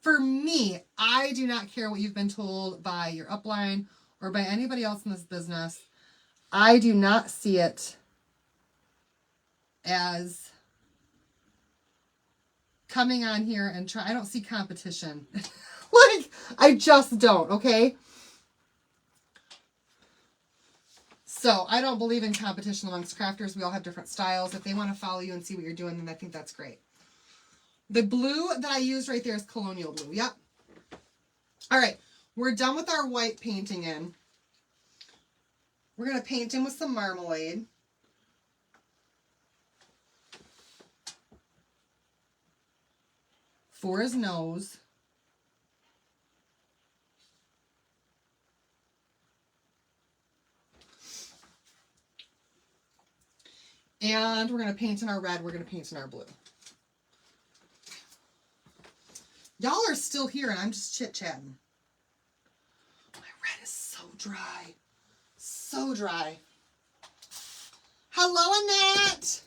for me, I do not care what you've been told by your upline or by anybody else in this business. I do not see it as coming on here and I don't see competition. Like, I just don't, okay? So, I don't believe in competition amongst crafters. We all have different styles. If they want to follow you and see what you're doing, then I think that's great. The blue that I used right there is Colonial Blue. Yep. All right. We're done with our white painting in. We're going to paint in with some marmalade. For his nose. And we're going to paint in our red. We're going to paint in our blue. Y'all are still here and I'm just chit-chatting. My red is so dry. So dry. Hello, Annette.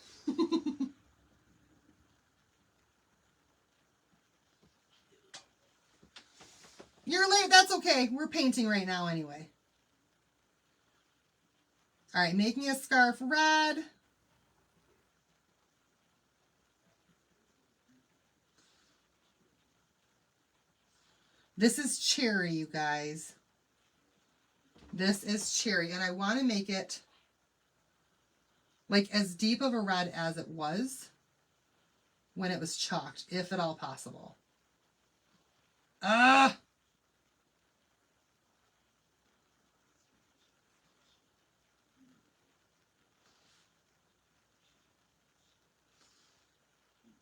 You're late. That's okay. We're painting right now anyway. All right, making a scarf red. This is cherry, you guys. This is cherry, and I want to make it like as deep of a red as it was when it was chalked, if at all possible. I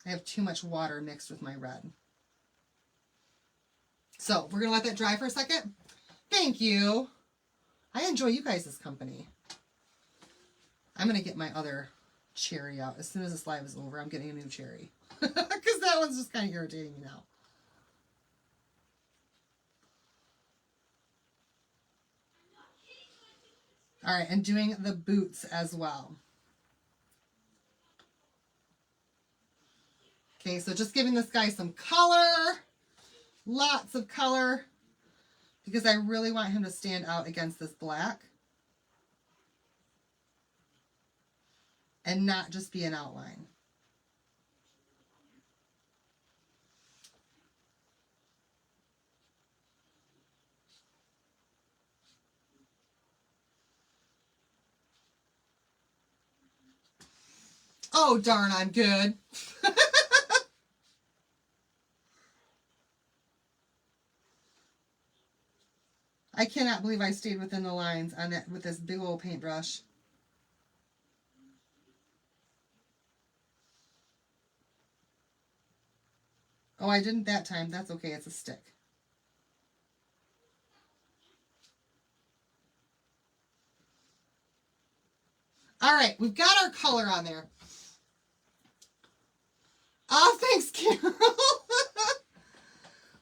have too much water mixed with my red. So we're going to let that dry for a second. Thank you. I enjoy you guys' company. I'm going to get my other cherry out. As soon as this live is over, I'm getting a new cherry. Because that one's just kind of irritating me now. All right, and doing the boots as well. Okay, so just giving this guy some color. Lots of color. Because I really want him to stand out against this black. And not just be an outline. Oh, darn, I'm good. I cannot believe I stayed within the lines on that with this big old paintbrush. Oh, I didn't that time. That's okay. It's a stick. All right, we've got our color on there. Oh, thanks, Carol.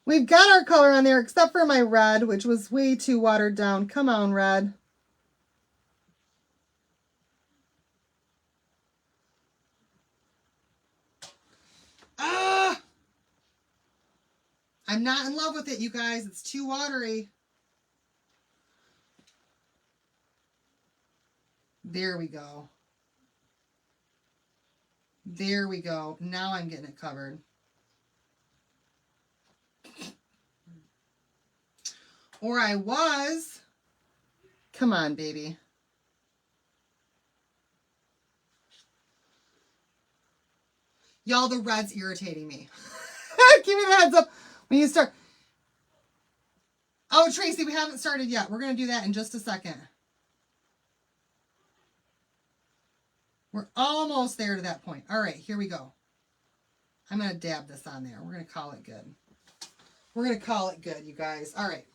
We've got our color on there, except for my red, which was way too watered down. Come on, red. Ah! I'm not in love with it, you guys. It's too watery. There we go. There we go. Now I'm getting it covered. Or I was. Come on, baby. Y'all, the red's irritating me. Give me the heads up when you start. Oh, Tracy, we haven't started yet. We're going to do that in just a second. We're almost there to that point. All right, here we go. I'm going to dab this on there. We're going to call it good. We're going to call it good, you guys. All right.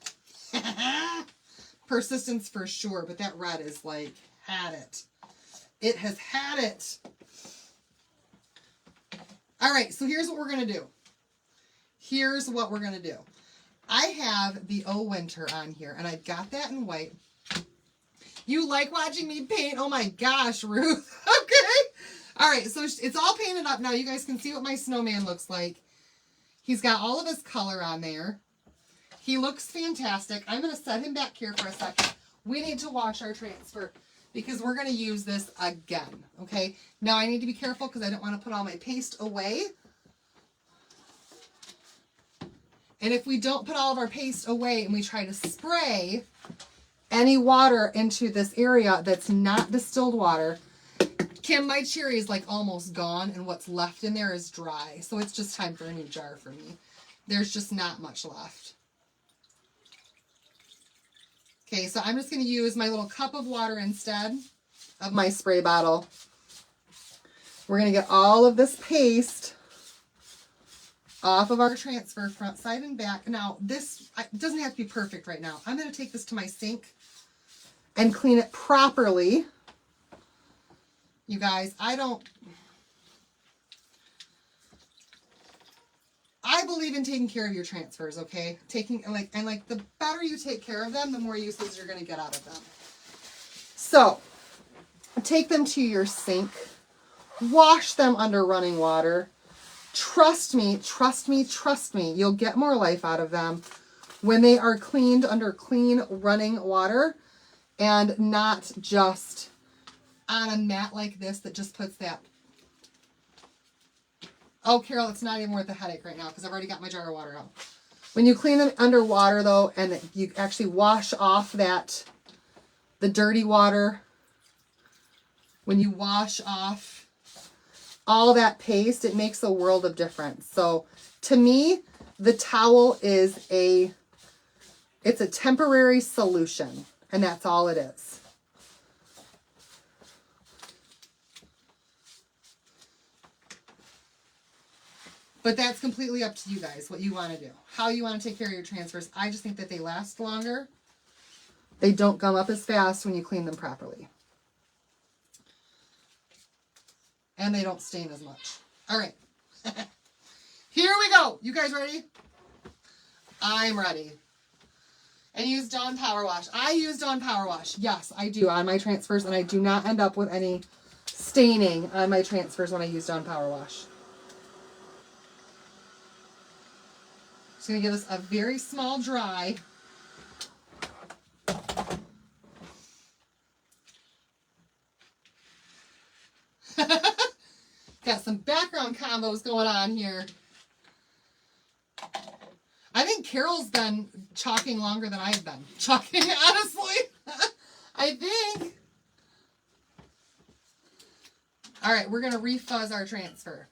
Persistence for sure, but that red is like, had it. It has had it. All right, so here's what we're going to do. Here's what we're going to do. I have the Oh Winter on here, and I've got that in white. You like watching me paint? Oh my gosh, Ruth. Okay. All right, so it's all painted up now. You guys can see what my snowman looks like. He's got all of his color on there. He looks fantastic. I'm going to set him back here for a second. We need to wash our transfer because we're going to use this again, okay? Now, I need to be careful because I don't want to put all my paste away. And if we don't put all of our paste away and we try to spray any water into this area that's not distilled water, Kim, my cherry is like almost gone and what's left in there is dry. So it's just time for a new jar for me. There's just not much left. Okay, so I'm just going to use my little cup of water instead of my spray bottle. We're going to get all of this paste off of our transfer, front, side, and back. Now, this doesn't have to be perfect right now. I'm going to take this to my sink and clean it properly. You guys, I believe in taking care of your transfers, okay? The better you take care of them, the more uses you're going to get out of them. So, take them to your sink. Wash them under running water. Trust me, trust me, trust me. You'll get more life out of them when they are cleaned under clean running water and not just on a mat like this that just puts that. Oh, Carol, it's not even worth the headache right now because I've already got my jar of water out. When you clean them underwater, though, and you actually wash off the dirty water, when you wash off all that paste, it makes a world of difference. So, to me, the towel is it's a temporary solution, and that's all it is. But that's completely up to you guys, what you want to do. How you want to take care of your transfers. I just think that they last longer. They don't gum up as fast when you clean them properly. And they don't stain as much. All right. Here we go. You guys ready? I'm ready. And use Dawn Power Wash. I use Dawn Power Wash. Yes, I do on my transfers. And I do not end up with any staining on my transfers when I use Dawn Power Wash. Just going to give this a very small dry. Got some background combos going on here. I think Carol's been chalking longer than I've been chalking, honestly. I think. All right, we're going to refuzz our transfer.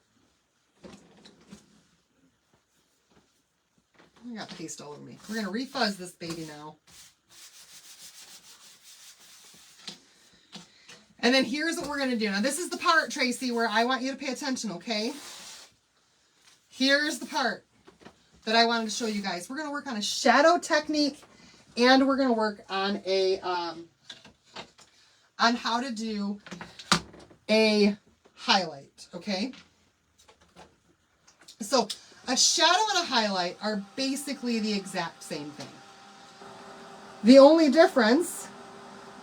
I got paste all over me. We're going to refuzz this baby now. And then here's what we're going to do. Now, this is the part, Tracy, where I want you to pay attention, okay? Here's the part that I wanted to show you guys. We're going to work on a shadow technique, and we're going to work on on how to do a highlight, okay? So, a shadow and a highlight are basically the exact same thing. The only difference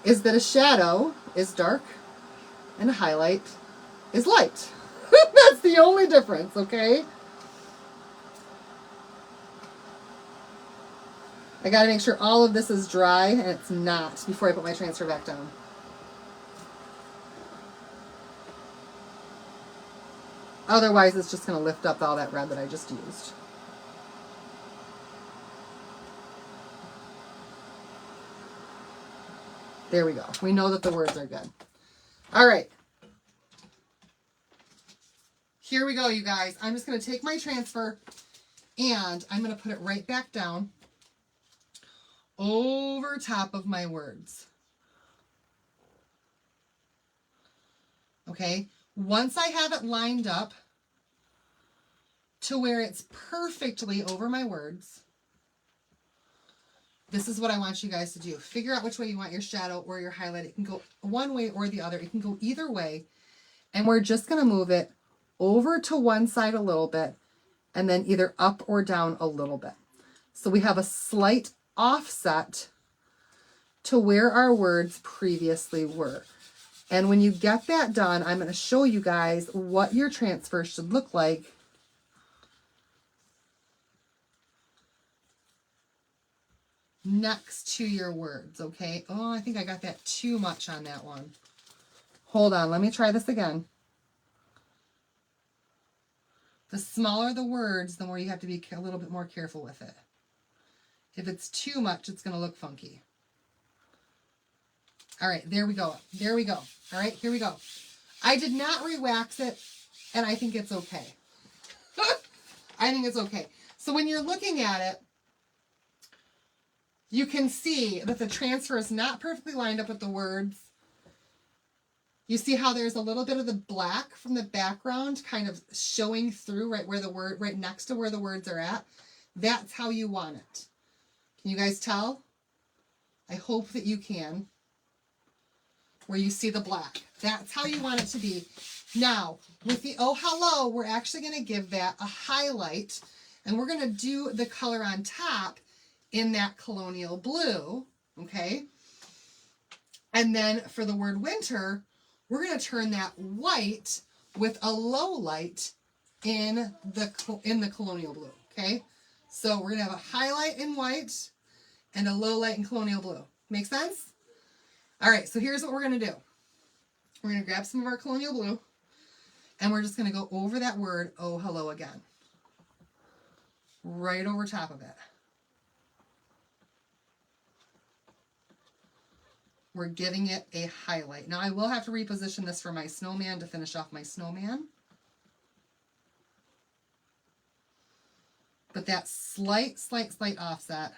is that a shadow is dark and a highlight is light. That's the only difference, okay? I gotta make sure all of this is dry, and it's not before I put my transfer back down. Otherwise, it's just going to lift up all that red that I just used. There we go. We know that the words are good. All right. Here we go, you guys. I'm just going to take my transfer, and I'm going to put it right back down over top of my words. Okay? Once I have it lined up to where it's perfectly over my words, this is what I want you guys to do. Figure out which way you want your shadow or your highlight. It can go one way or the other. It can go either way. And we're just going to move it over to one side a little bit and then either up or down a little bit. So we have a slight offset to where our words previously were. And when you get that done, I'm going to show you guys what your transfer should look like next to your words, okay? Oh, I think I got that too much on that one. Hold on, let me try this again. The smaller the words, the more you have to be a little bit more careful with it. If it's too much, it's going to look funky. All right, there we go. There we go. All right, here we go. I did not re-wax it, and I think it's okay. I think it's okay. So when you're looking at it, you can see that the transfer is not perfectly lined up with the words. You see how there's a little bit of the black from the background kind of showing through right where the word, right next to where the words are at. That's how you want it. Can you guys tell? I hope that you can. Where you see the black. That's how you want it to be. Now, with the Oh Hello, we're actually going to give that a highlight, and we're going to do the color on top in that colonial blue, okay? And then for the word winter, we're going to turn that white with a low light in the colonial blue, okay? So we're going to have a highlight in white and a low light in colonial blue. Make sense? All right, so here's what we're going to do. We're going to grab some of our colonial blue, and we're just going to go over that word, Oh Hello, again. Right over top of it. We're giving it a highlight. Now, I will have to reposition this for my snowman to finish off my snowman. But that slight offset.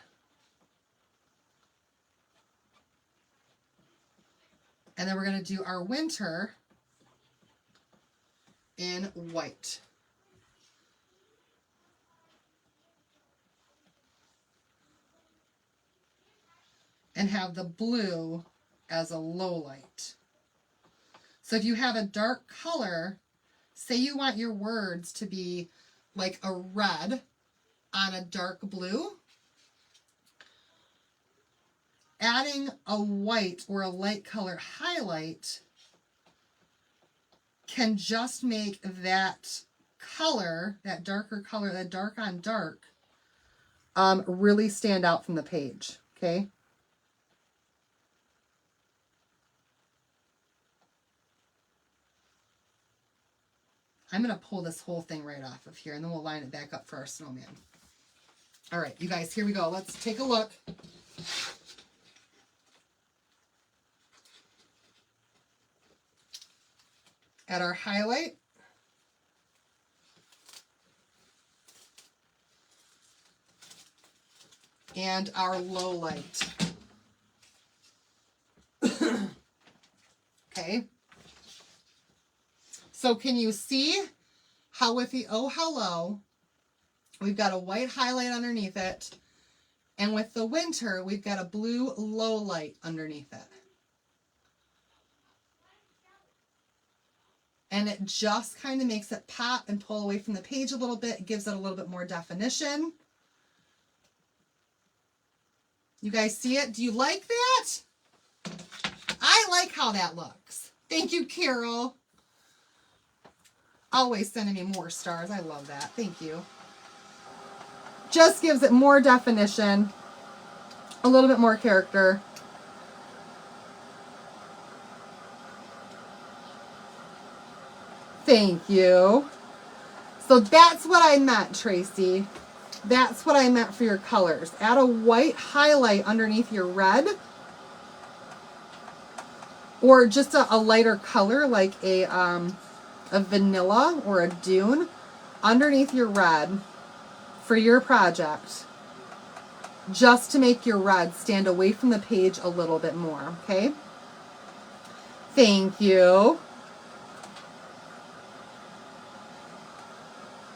And then we're going to do our winter in white. And have the blue as a low light. So if you have a dark color, say you want your words to be like a red on a dark blue, adding a white or a light color highlight can just make that color, that darker color, that dark on dark, really stand out from the page, okay? I'm going to pull this whole thing right off of here, and then we'll line it back up for our snowman. All right, you guys, here we go. Let's take a look. At our highlight. And our low light. Okay. So can you see how with the Oh Hello, we've got a white highlight underneath it, and with the winter, we've got a blue low light underneath it. And it just kind of makes it pop and pull away from the page a little bit. It gives it a little bit more definition. You guys see it? Do you like that? I like how that looks. Thank you, Carol. Always sending me more stars. I love that. Thank you. Just gives it more definition, a little bit more character. Thank you. So that's what I meant, Tracy. That's what I meant for your colors. Add a white highlight underneath your red, or just a lighter color like a vanilla or a dune underneath your red for your project, just to make your red stand away from the page a little bit more, okay? Thank you.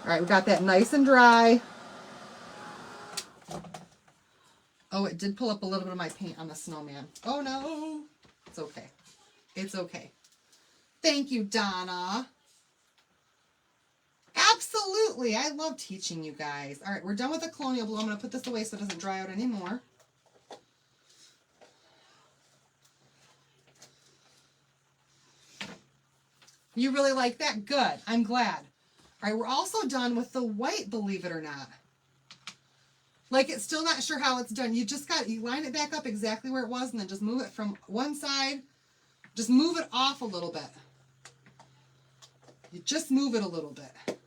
All right, we got that nice and dry. Oh, it did pull up a little bit of my paint on the snowman. Oh no. It's okay. It's okay. Thank you, Donna. Absolutely. I love teaching you guys. All right, we're done with the colonial blue. I'm going to put this away so it doesn't dry out anymore. You really like that? Good. I'm glad. All right, we're also done with the white, believe it or not. Like, it's still not sure how it's done. You line it back up exactly where it was and then just move it from one side. Just move it off a little bit. You just move it a little bit.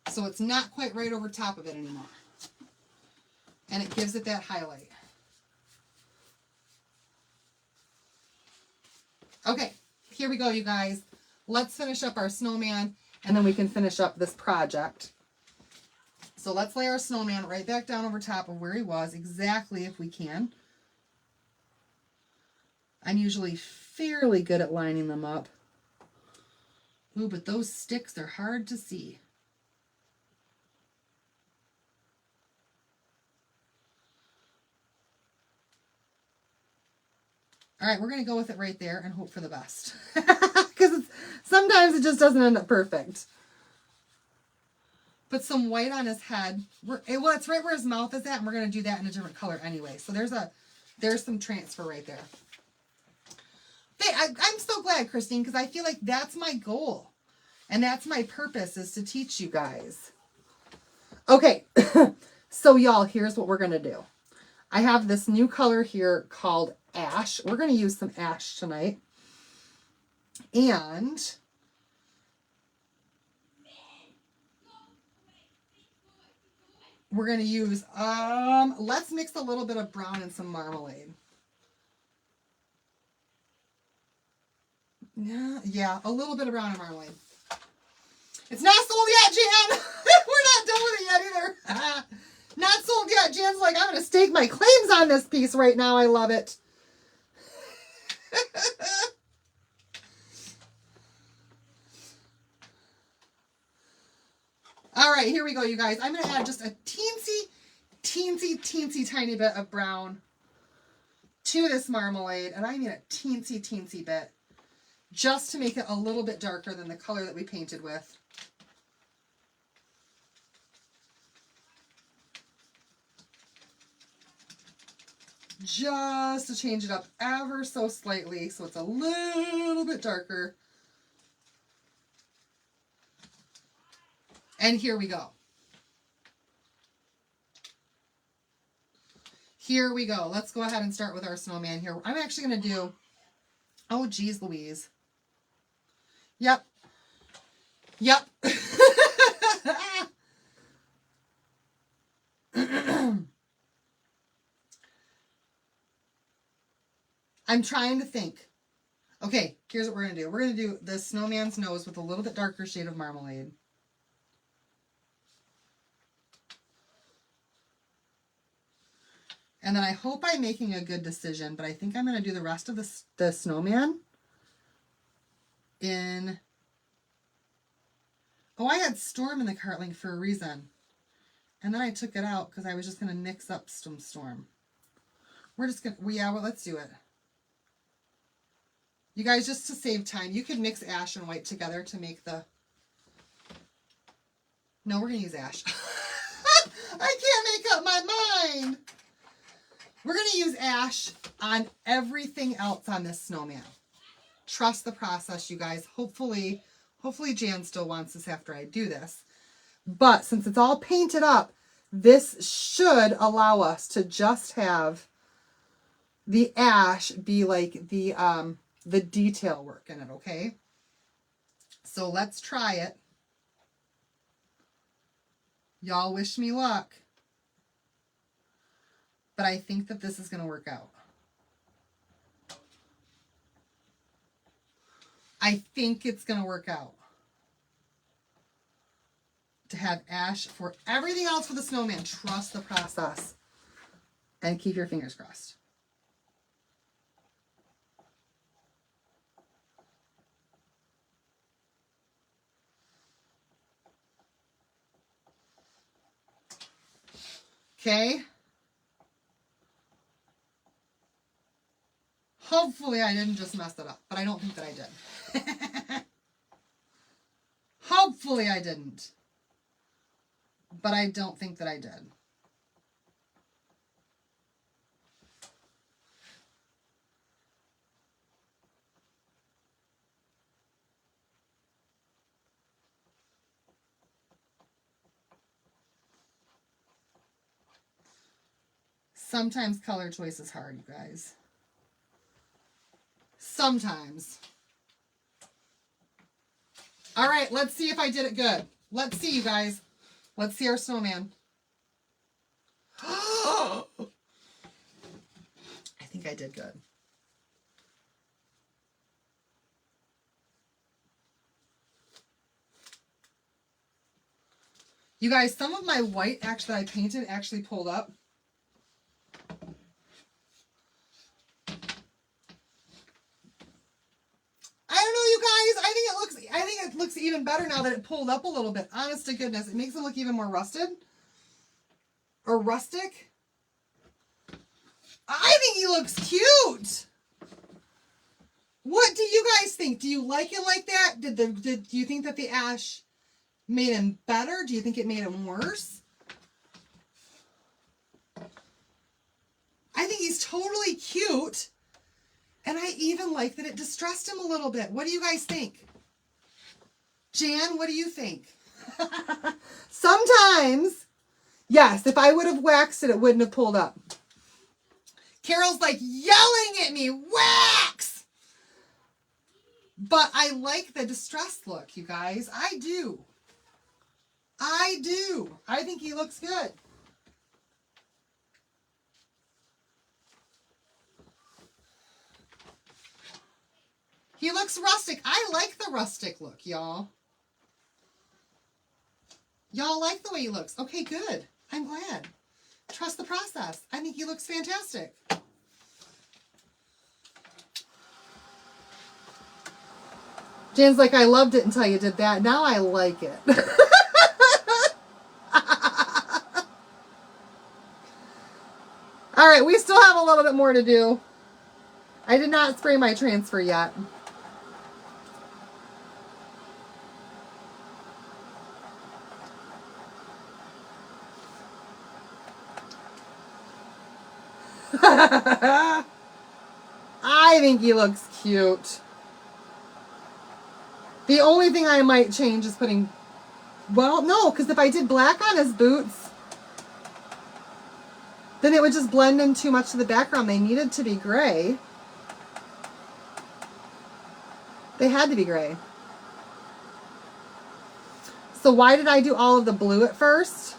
So it's not quite right over top of it anymore. And it gives it that highlight. Okay, here we go, you guys. Let's finish up our snowman, and then we can finish up this project. So let's lay our snowman right back down over top of where he was, exactly if we can. I'm usually fairly good at lining them up. Ooh, but those sticks are hard to see. All right, we're going to go with it right there and hope for the best. Because sometimes it just doesn't end up perfect. Put some white on his head. Well, it's right where his mouth is at, and we're going to do that in a different color anyway. So there's some transfer right there. I'm so glad, Christine, because I feel like that's my goal. And that's my purpose, is to teach you guys. Okay, so y'all, here's what we're going to do. I have this new color here called ash. We're going to use some ash tonight. And we're going to use, let's mix a little bit of brown and some marmalade. Yeah, a little bit of brown and marmalade. It's not sold yet, Jan. We're not done with it yet either. Not sold yet. Jan's like, I'm going to stake my claims on this piece right now. I love it. All right, here we go, you guys. I'm going to add just a teensy tiny bit of brown to this marmalade. And I mean a teensy bit. Just to make it a little bit darker than the color that we painted with. Just to change it up ever so slightly so it's a little bit darker. And here we go. Here we go. Let's go ahead and start with our snowman here. I'm actually going to do, oh geez Louise. Yep. I'm trying to think. Okay, here's what we're going to do. We're going to do the snowman's nose with a little bit darker shade of marmalade. And then I hope I'm making a good decision, but I think I'm going to do the rest of the snowman in... Oh, I had Storm in the cart link for a reason. And then I took it out because I was just going to mix up some Storm. We're just going to... Yeah, well, let's do it. You guys, just to save time, you could mix ash and white together to make the... No, we're going to use ash. I can't make up my mind. We're going to use ash on everything else on this snowman. Trust the process, you guys. Hopefully Jan still wants this after I do this. But since it's all painted up, this should allow us to just have the ash be like the detail work in it, okay? So let's try it. Y'all wish me luck. But I think that this is going to work out. I think it's going to work out. To have ash for everything else for the snowman. Trust the process. And keep your fingers crossed. Okay. Hopefully I didn't just mess it up, but I don't think that I did. Hopefully I didn't, but I don't think that I did. Sometimes color choice is hard, you guys. Sometimes. All right, let's see if I did it good. Let's see, you guys. Let's see our snowman. I think I did good. You guys, some of my white that I painted actually pulled up. I don't know, you guys. I think it looks even better now that it pulled up a little bit. Honest to goodness, it makes it look even more rusted or rustic. I think he looks cute. What do you guys think? Do you like him like that? Do you think that the ash made him better? Do you think it made him worse? I think he's totally cute. And I even like that it distressed him a little bit. What do you guys think? Jan, what do you think? Sometimes, yes, if I would have waxed it, it wouldn't have pulled up. Carol's like yelling at me, wax! But I like the distressed look, you guys. I do. I do. I think he looks good. He looks rustic. I like the rustic look, y'all. Y'all like the way he looks. Okay, good. I'm glad. Trust the process. I think he looks fantastic. Jan's like, I loved it until you did that. Now I like it. All right, we still have a little bit more to do. I did not spray my transfer yet. I think he looks cute. The only thing I might change is putting, well, no, because if I did black on his boots, then it would just blend in too much to the background. They needed to be gray. They had to be gray. So why did I do all of the blue at first?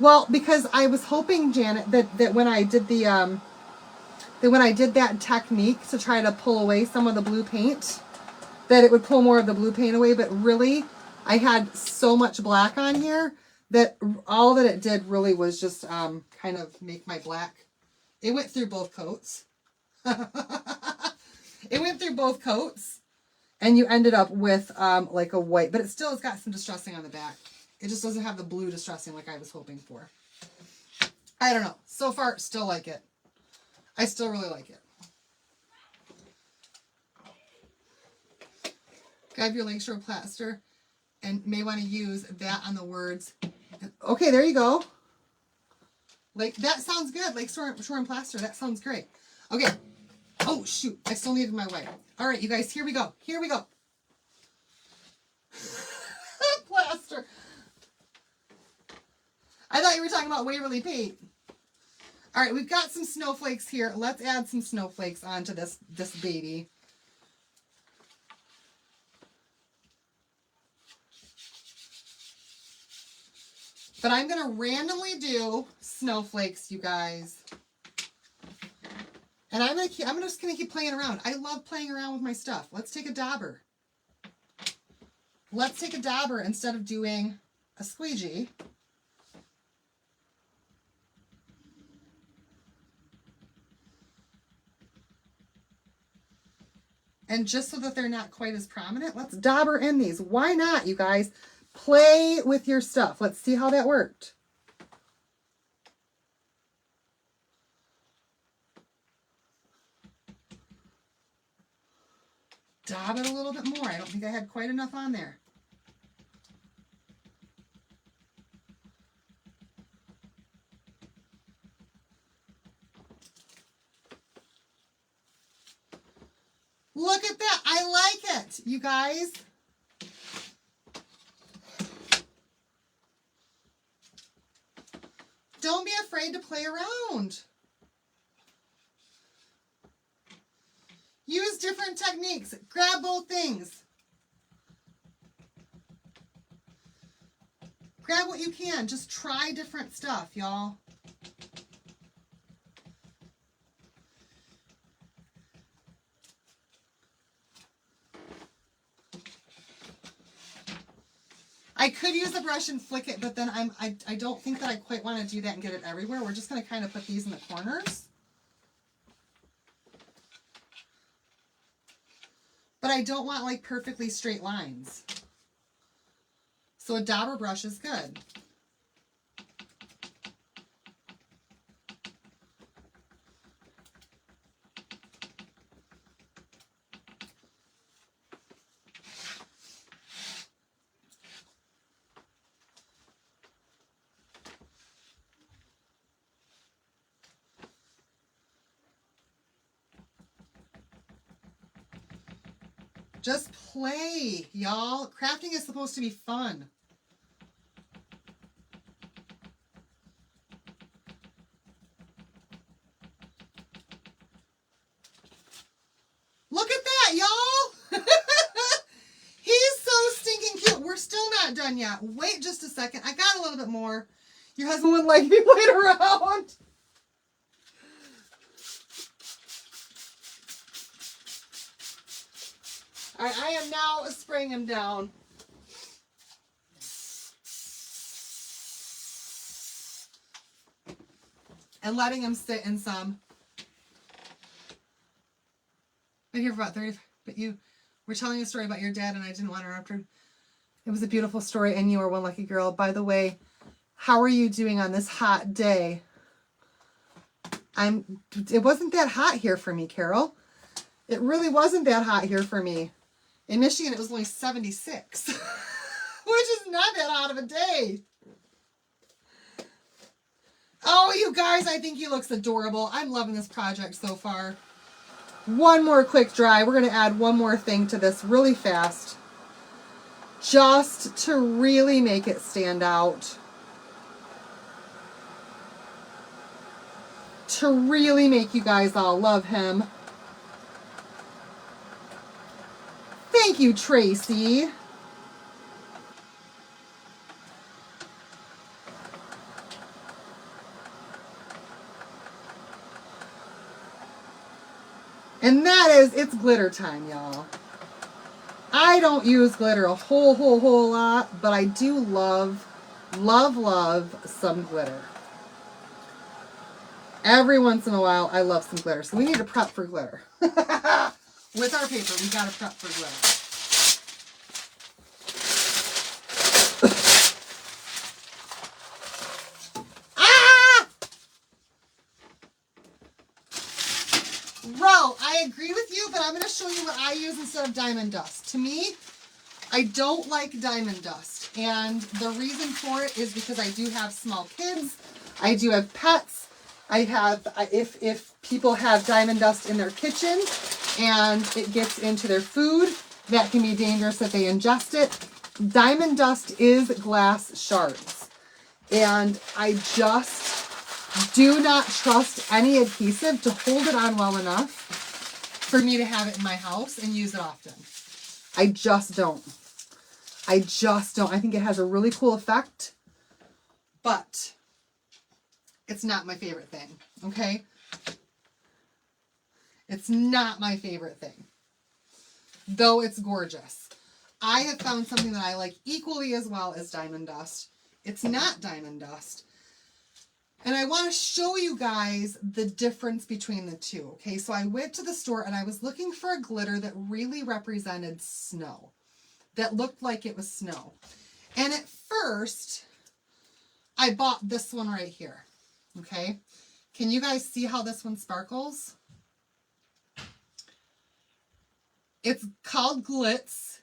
Well, because I was hoping, Janet, that when I did that technique to try to pull away some of the blue paint, that it would pull more of the blue paint away. But really, I had so much black on here that all that it did really was just kind of make my black. It went through both coats. It went through both coats. And you ended up with like a white, but it still has got some distressing on the back. It just doesn't have the blue distressing like I was hoping for. I don't know. So far, still like it. I still really like it. Grab your Lakeshore plaster and may want to use that on the words. Okay, there you go. Like, that sounds good. Lakeshore and plaster. That sounds great. Okay. Oh, shoot. I still needed my white. All right, you guys, here we go. Here we go. Plaster. I thought you were talking about Waverly paint. All right, we've got some snowflakes here. Let's add some snowflakes onto this baby. But I'm going to randomly do snowflakes, you guys. And I'm just going to keep playing around. I love playing around with my stuff. Let's take a dauber. Let's take a dauber instead of doing a squeegee. And just so that they're not quite as prominent, let's dauber in these. Why not, you guys? Play with your stuff. Let's see how that worked. dab it a little bit more. I don't think I had quite enough on there. Look at that. I like it, you guys. Don't be afraid to play around. Use different techniques. Grab both things. Grab what you can. Just try different stuff, y'all. I could use a brush and flick it, but then I don't think that I quite want to do that and get it everywhere. We're just going to kind of put these in the corners. But I don't want like perfectly straight lines. So a dauber brush is good. Just play, y'all. Crafting is supposed to be fun. Look at that, y'all. He's so stinking cute. We're still not done yet. Wait just a second. I got a little bit more. Your husband wouldn't like me playing around. I am now spraying him down. And letting him sit in some. Been here for about 30, but you were telling a story about your dad and I didn't want to interrupt her. It was a beautiful story and you are one lucky girl. By the way, how are you doing on this hot day? It wasn't that hot here for me, Carol. It really wasn't that hot here for me. In Michigan, it was only 76, which is not that hot of a day. Oh, you guys, I think he looks adorable. I'm loving this project so far. One more quick dry. We're going to add one more thing to this really fast, just to really make it stand out. To really make you guys all love him. Thank you, Tracy. And that is, it's glitter time, y'all. I don't use glitter a whole lot, but I do love some glitter. Every once in a while, I love some glitter. So we need to prep for glitter. With our paper, we got to prep for glitter. Ro, I agree with you, but I'm going to show you what I use instead of diamond dust. To me, I don't like diamond dust. And the reason for it is because I do have small kids. I do have pets. I have, if people have diamond dust in their kitchen and it gets into their food, that can be dangerous if they ingest it. Diamond dust is glass shards. And I just do not trust any adhesive to hold it on well enough for me to have it in my house and use it often. I just don't. I think it has a really cool effect, but it's not my favorite thing, okay? It's not my favorite thing, though it's gorgeous. I have found something that I like equally as well as diamond dust. It's not diamond dust. And I want to show you guys the difference between the two, okay? So I went to the store and I was looking for a glitter that really represented snow, that looked like it was snow. And at first, I bought this one right here, okay? Can you guys see how this one sparkles? It's called Glitz.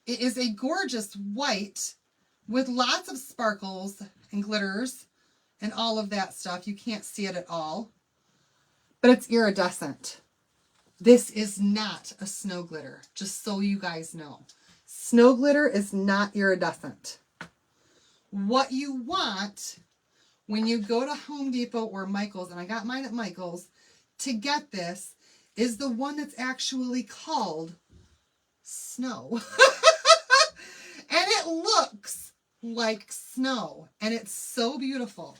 It is a gorgeous white with lots of sparkles and glitters and all of that stuff. You can't see it at all, but it's iridescent. This is not a snow glitter, just so you guys know. Snow glitter is not iridescent. What you want when you go to Home Depot or Michael's, and I got mine at Michael's, to get this is the one that's actually called snow. And it looks like snow, and it's so beautiful.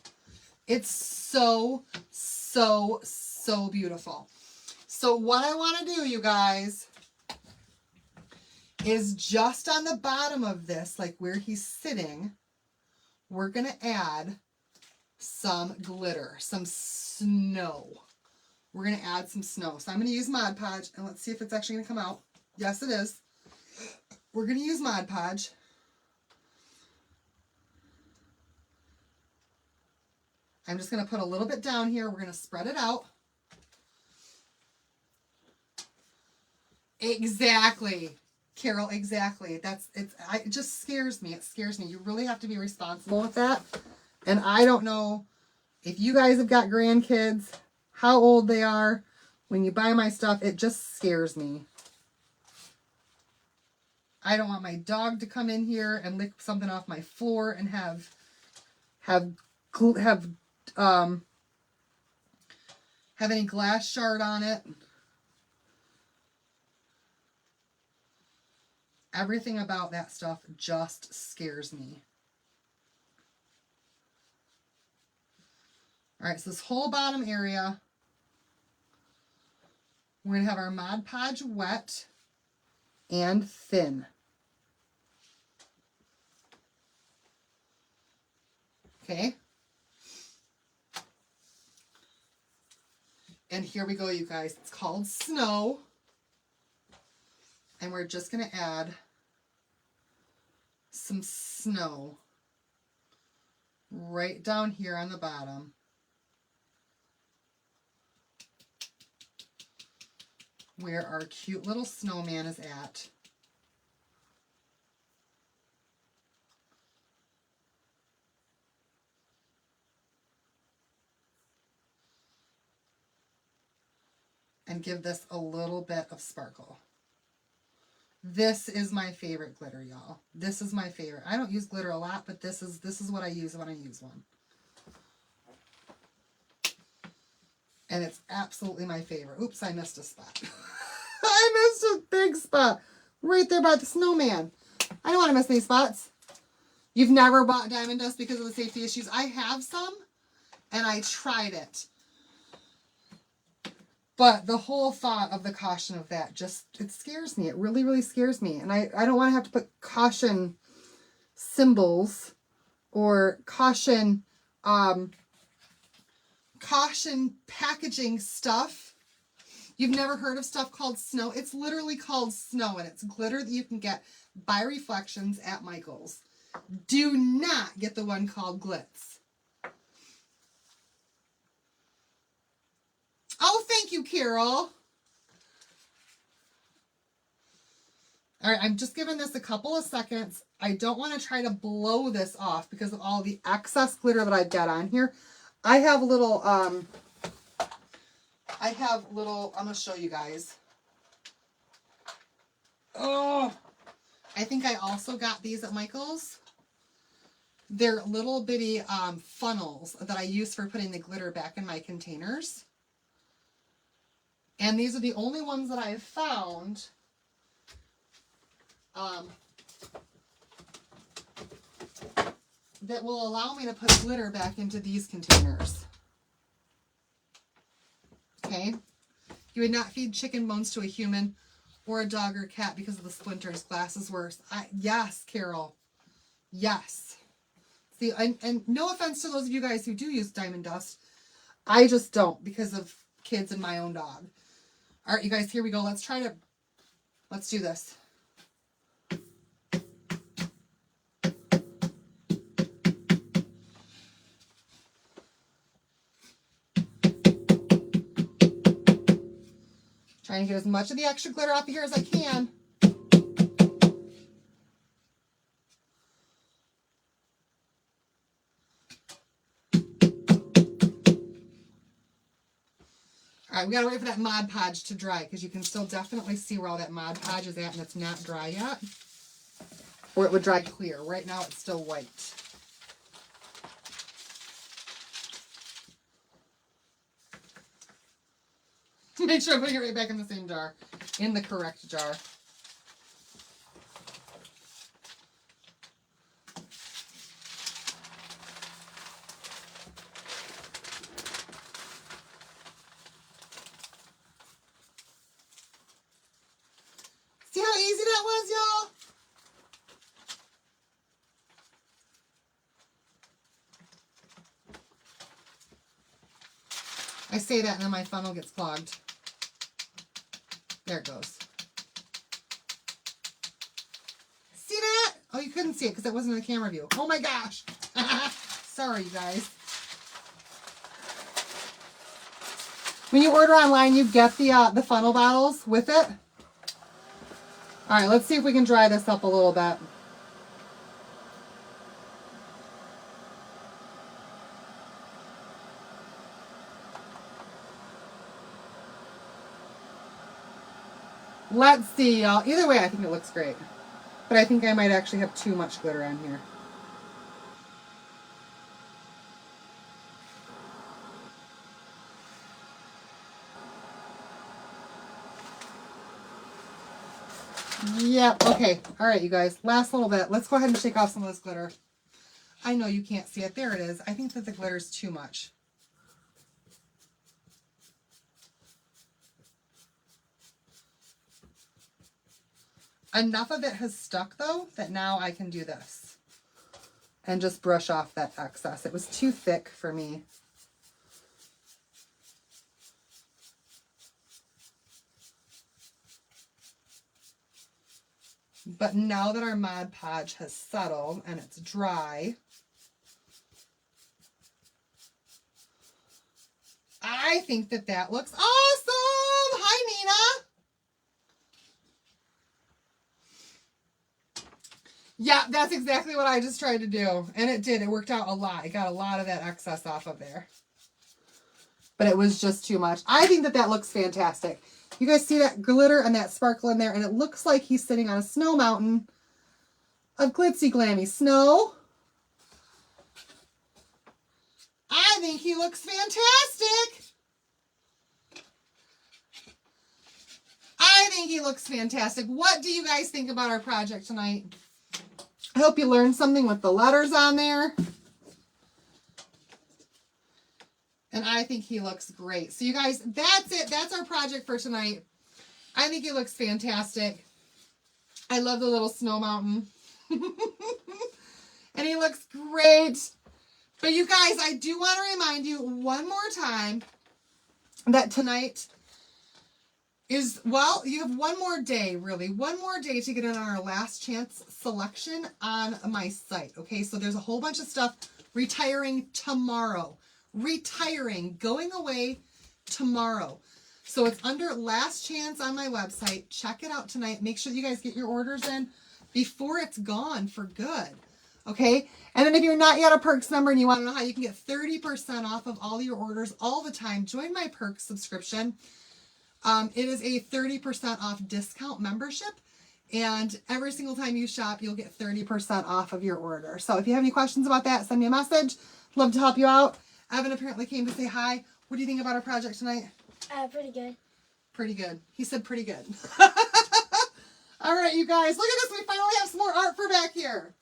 It's so, so, so beautiful. So what I want to do, you guys, is just on the bottom of this, like where he's sitting, we're going to add some glitter, some snow. We're going to add some snow. So I'm going to use Mod Podge, and let's see if it's actually going to come out. Yes, it is. We're going to use Mod Podge. I'm just going to put a little bit down here. We're going to spread it out. Exactly, Carol, exactly. It just scares me. It scares me. You really have to be responsible with that. And I don't know if you guys have got grandkids, how old they are. When you buy my stuff, it just scares me. I don't want my dog to come in here and lick something off my floor and have any glass shard on it. Everything about that stuff just scares me. All right, so this whole bottom area, we're going to have our Mod Podge wet and thin. Okay. And here we go, you guys. It's called Snow. And we're just going to add some snow right down here on the bottom. Where our cute little snowman is at. And give this a little bit of sparkle. This is my favorite glitter, y'all. This is my favorite. I don't use glitter a lot, but this is what I use when I use one. And it's absolutely my favorite. Oops, I missed a spot. I missed a big spot. Right there by the snowman. I don't want to miss any spots. You've never bought diamond dust because of the safety issues. I have some, and I tried it. But the whole thought of the caution of that just, it scares me. It really, really scares me. And I don't want to have to put caution symbols or caution packaging stuff. You've never heard of stuff called snow? It's literally called snow, and it's glitter that you can get by Reflections at Michael's. Do not get the one called Glitz. Oh, thank you, Carol. All right, I'm just giving this a couple of seconds. I don't want to try to blow this off because of all the excess glitter that I've got on here. I have little, I'm going to show you guys. Oh, I think I also got these at Michael's. They're little bitty funnels that I use for putting the glitter back in my containers. And these are the only ones that I've found that will allow me to put glitter back into these containers. Okay? You would not feed chicken bones to a human or a dog or cat because of the splinters. Glass is worse. Yes, Carol. Yes. See, and no offense to those of you guys who do use diamond dust. I just don't because of kids and my own dog. All right, you guys, here we go. Let's do this. Trying to get as much of the extra glitter off of here as I can. All right, we gotta wait for that Mod Podge to dry because you can still definitely see where all that Mod Podge is at and it's not dry yet. Or it would dry clear. Right now it's still white. Make sure I put it right back in the same jar. In the correct jar. See how easy that was, y'all? I say that and then my funnel gets clogged. There it goes. See that? Oh, you couldn't see it because it wasn't in the camera view. Oh my gosh. Sorry, you guys. When you order online, you get the funnel bottles with it. All right, let's see if we can dry this up a little bit. Let's see, y'all. Either way, I think it looks great. But I think I might actually have too much glitter on here. Yep, okay. All right, you guys. Last little bit. Let's go ahead and shake off some of this glitter. I know you can't see it. There it is. I think that the glitter is too much. Enough of it has stuck, though, that now I can do this and just brush off that excess. It was too thick for me. But now that our Mod Podge has settled and it's dry, I think that that looks awesome. Hi, Nina. Yeah, that's exactly what I just tried to do. And it did. It worked out a lot. It got a lot of that excess off of there. But it was just too much. I think that that looks fantastic. You guys see that glitter and that sparkle in there? And it looks like he's sitting on a snow mountain of glitzy glammy snow. I think he looks fantastic. I think he looks fantastic. What do you guys think about our project tonight? I hope you learned something with the letters on there. And I think he looks great. So you guys, that's it. That's our project for tonight. I think he looks fantastic. I love the little snow mountain. And he looks great. But you guys, I do want to remind you one more time that tonight is, well, you have one more day, really. One more day to get in on our last chance selection on my site. Okay, so there's a whole bunch of stuff retiring tomorrow. Retiring, going away tomorrow. So it's under last chance on my website. Check it out tonight. Make sure you guys get your orders in before it's gone for good. Okay? And then if you're not yet a Perks member and you want to know how you can get 30% off of all your orders all the time, join my Perks subscription. It is a 30% off discount membership. And every single time you shop, you'll get 30% off of your order. So if you have any questions about that, send me a message. Love to help you out. Evan apparently came to say hi. What do you think about our project tonight? Pretty good. Pretty good. He said pretty good. All right, you guys. Look at this. We finally have some more art for back here.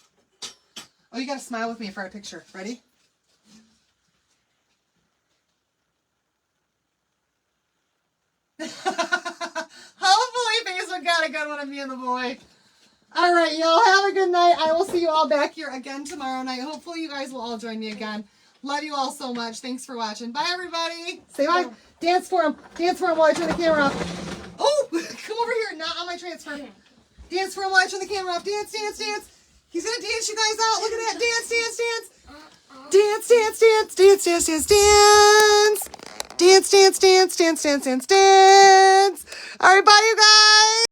Oh, you got to smile with me for our picture. Ready? Hopefully Facebook got a good one of me and the boy. All right, y'all. Have a good night. I will see you all back here again tomorrow night. Hopefully you guys will all join me again. Love you all so much. Thanks for watching. Bye, everybody. Say bye. Dance for him. Dance for him while I turn the camera off. Oh, come over here. Not on my transfer. Dance for him while I turn the camera off. Dance, dance, dance. He's going to dance you guys out. Look at that. Dance, dance, dance. Dance, dance, dance, dance, dance, dance, dance. Dance, dance, dance, dance, dance, dance, dance. All right, bye, you guys.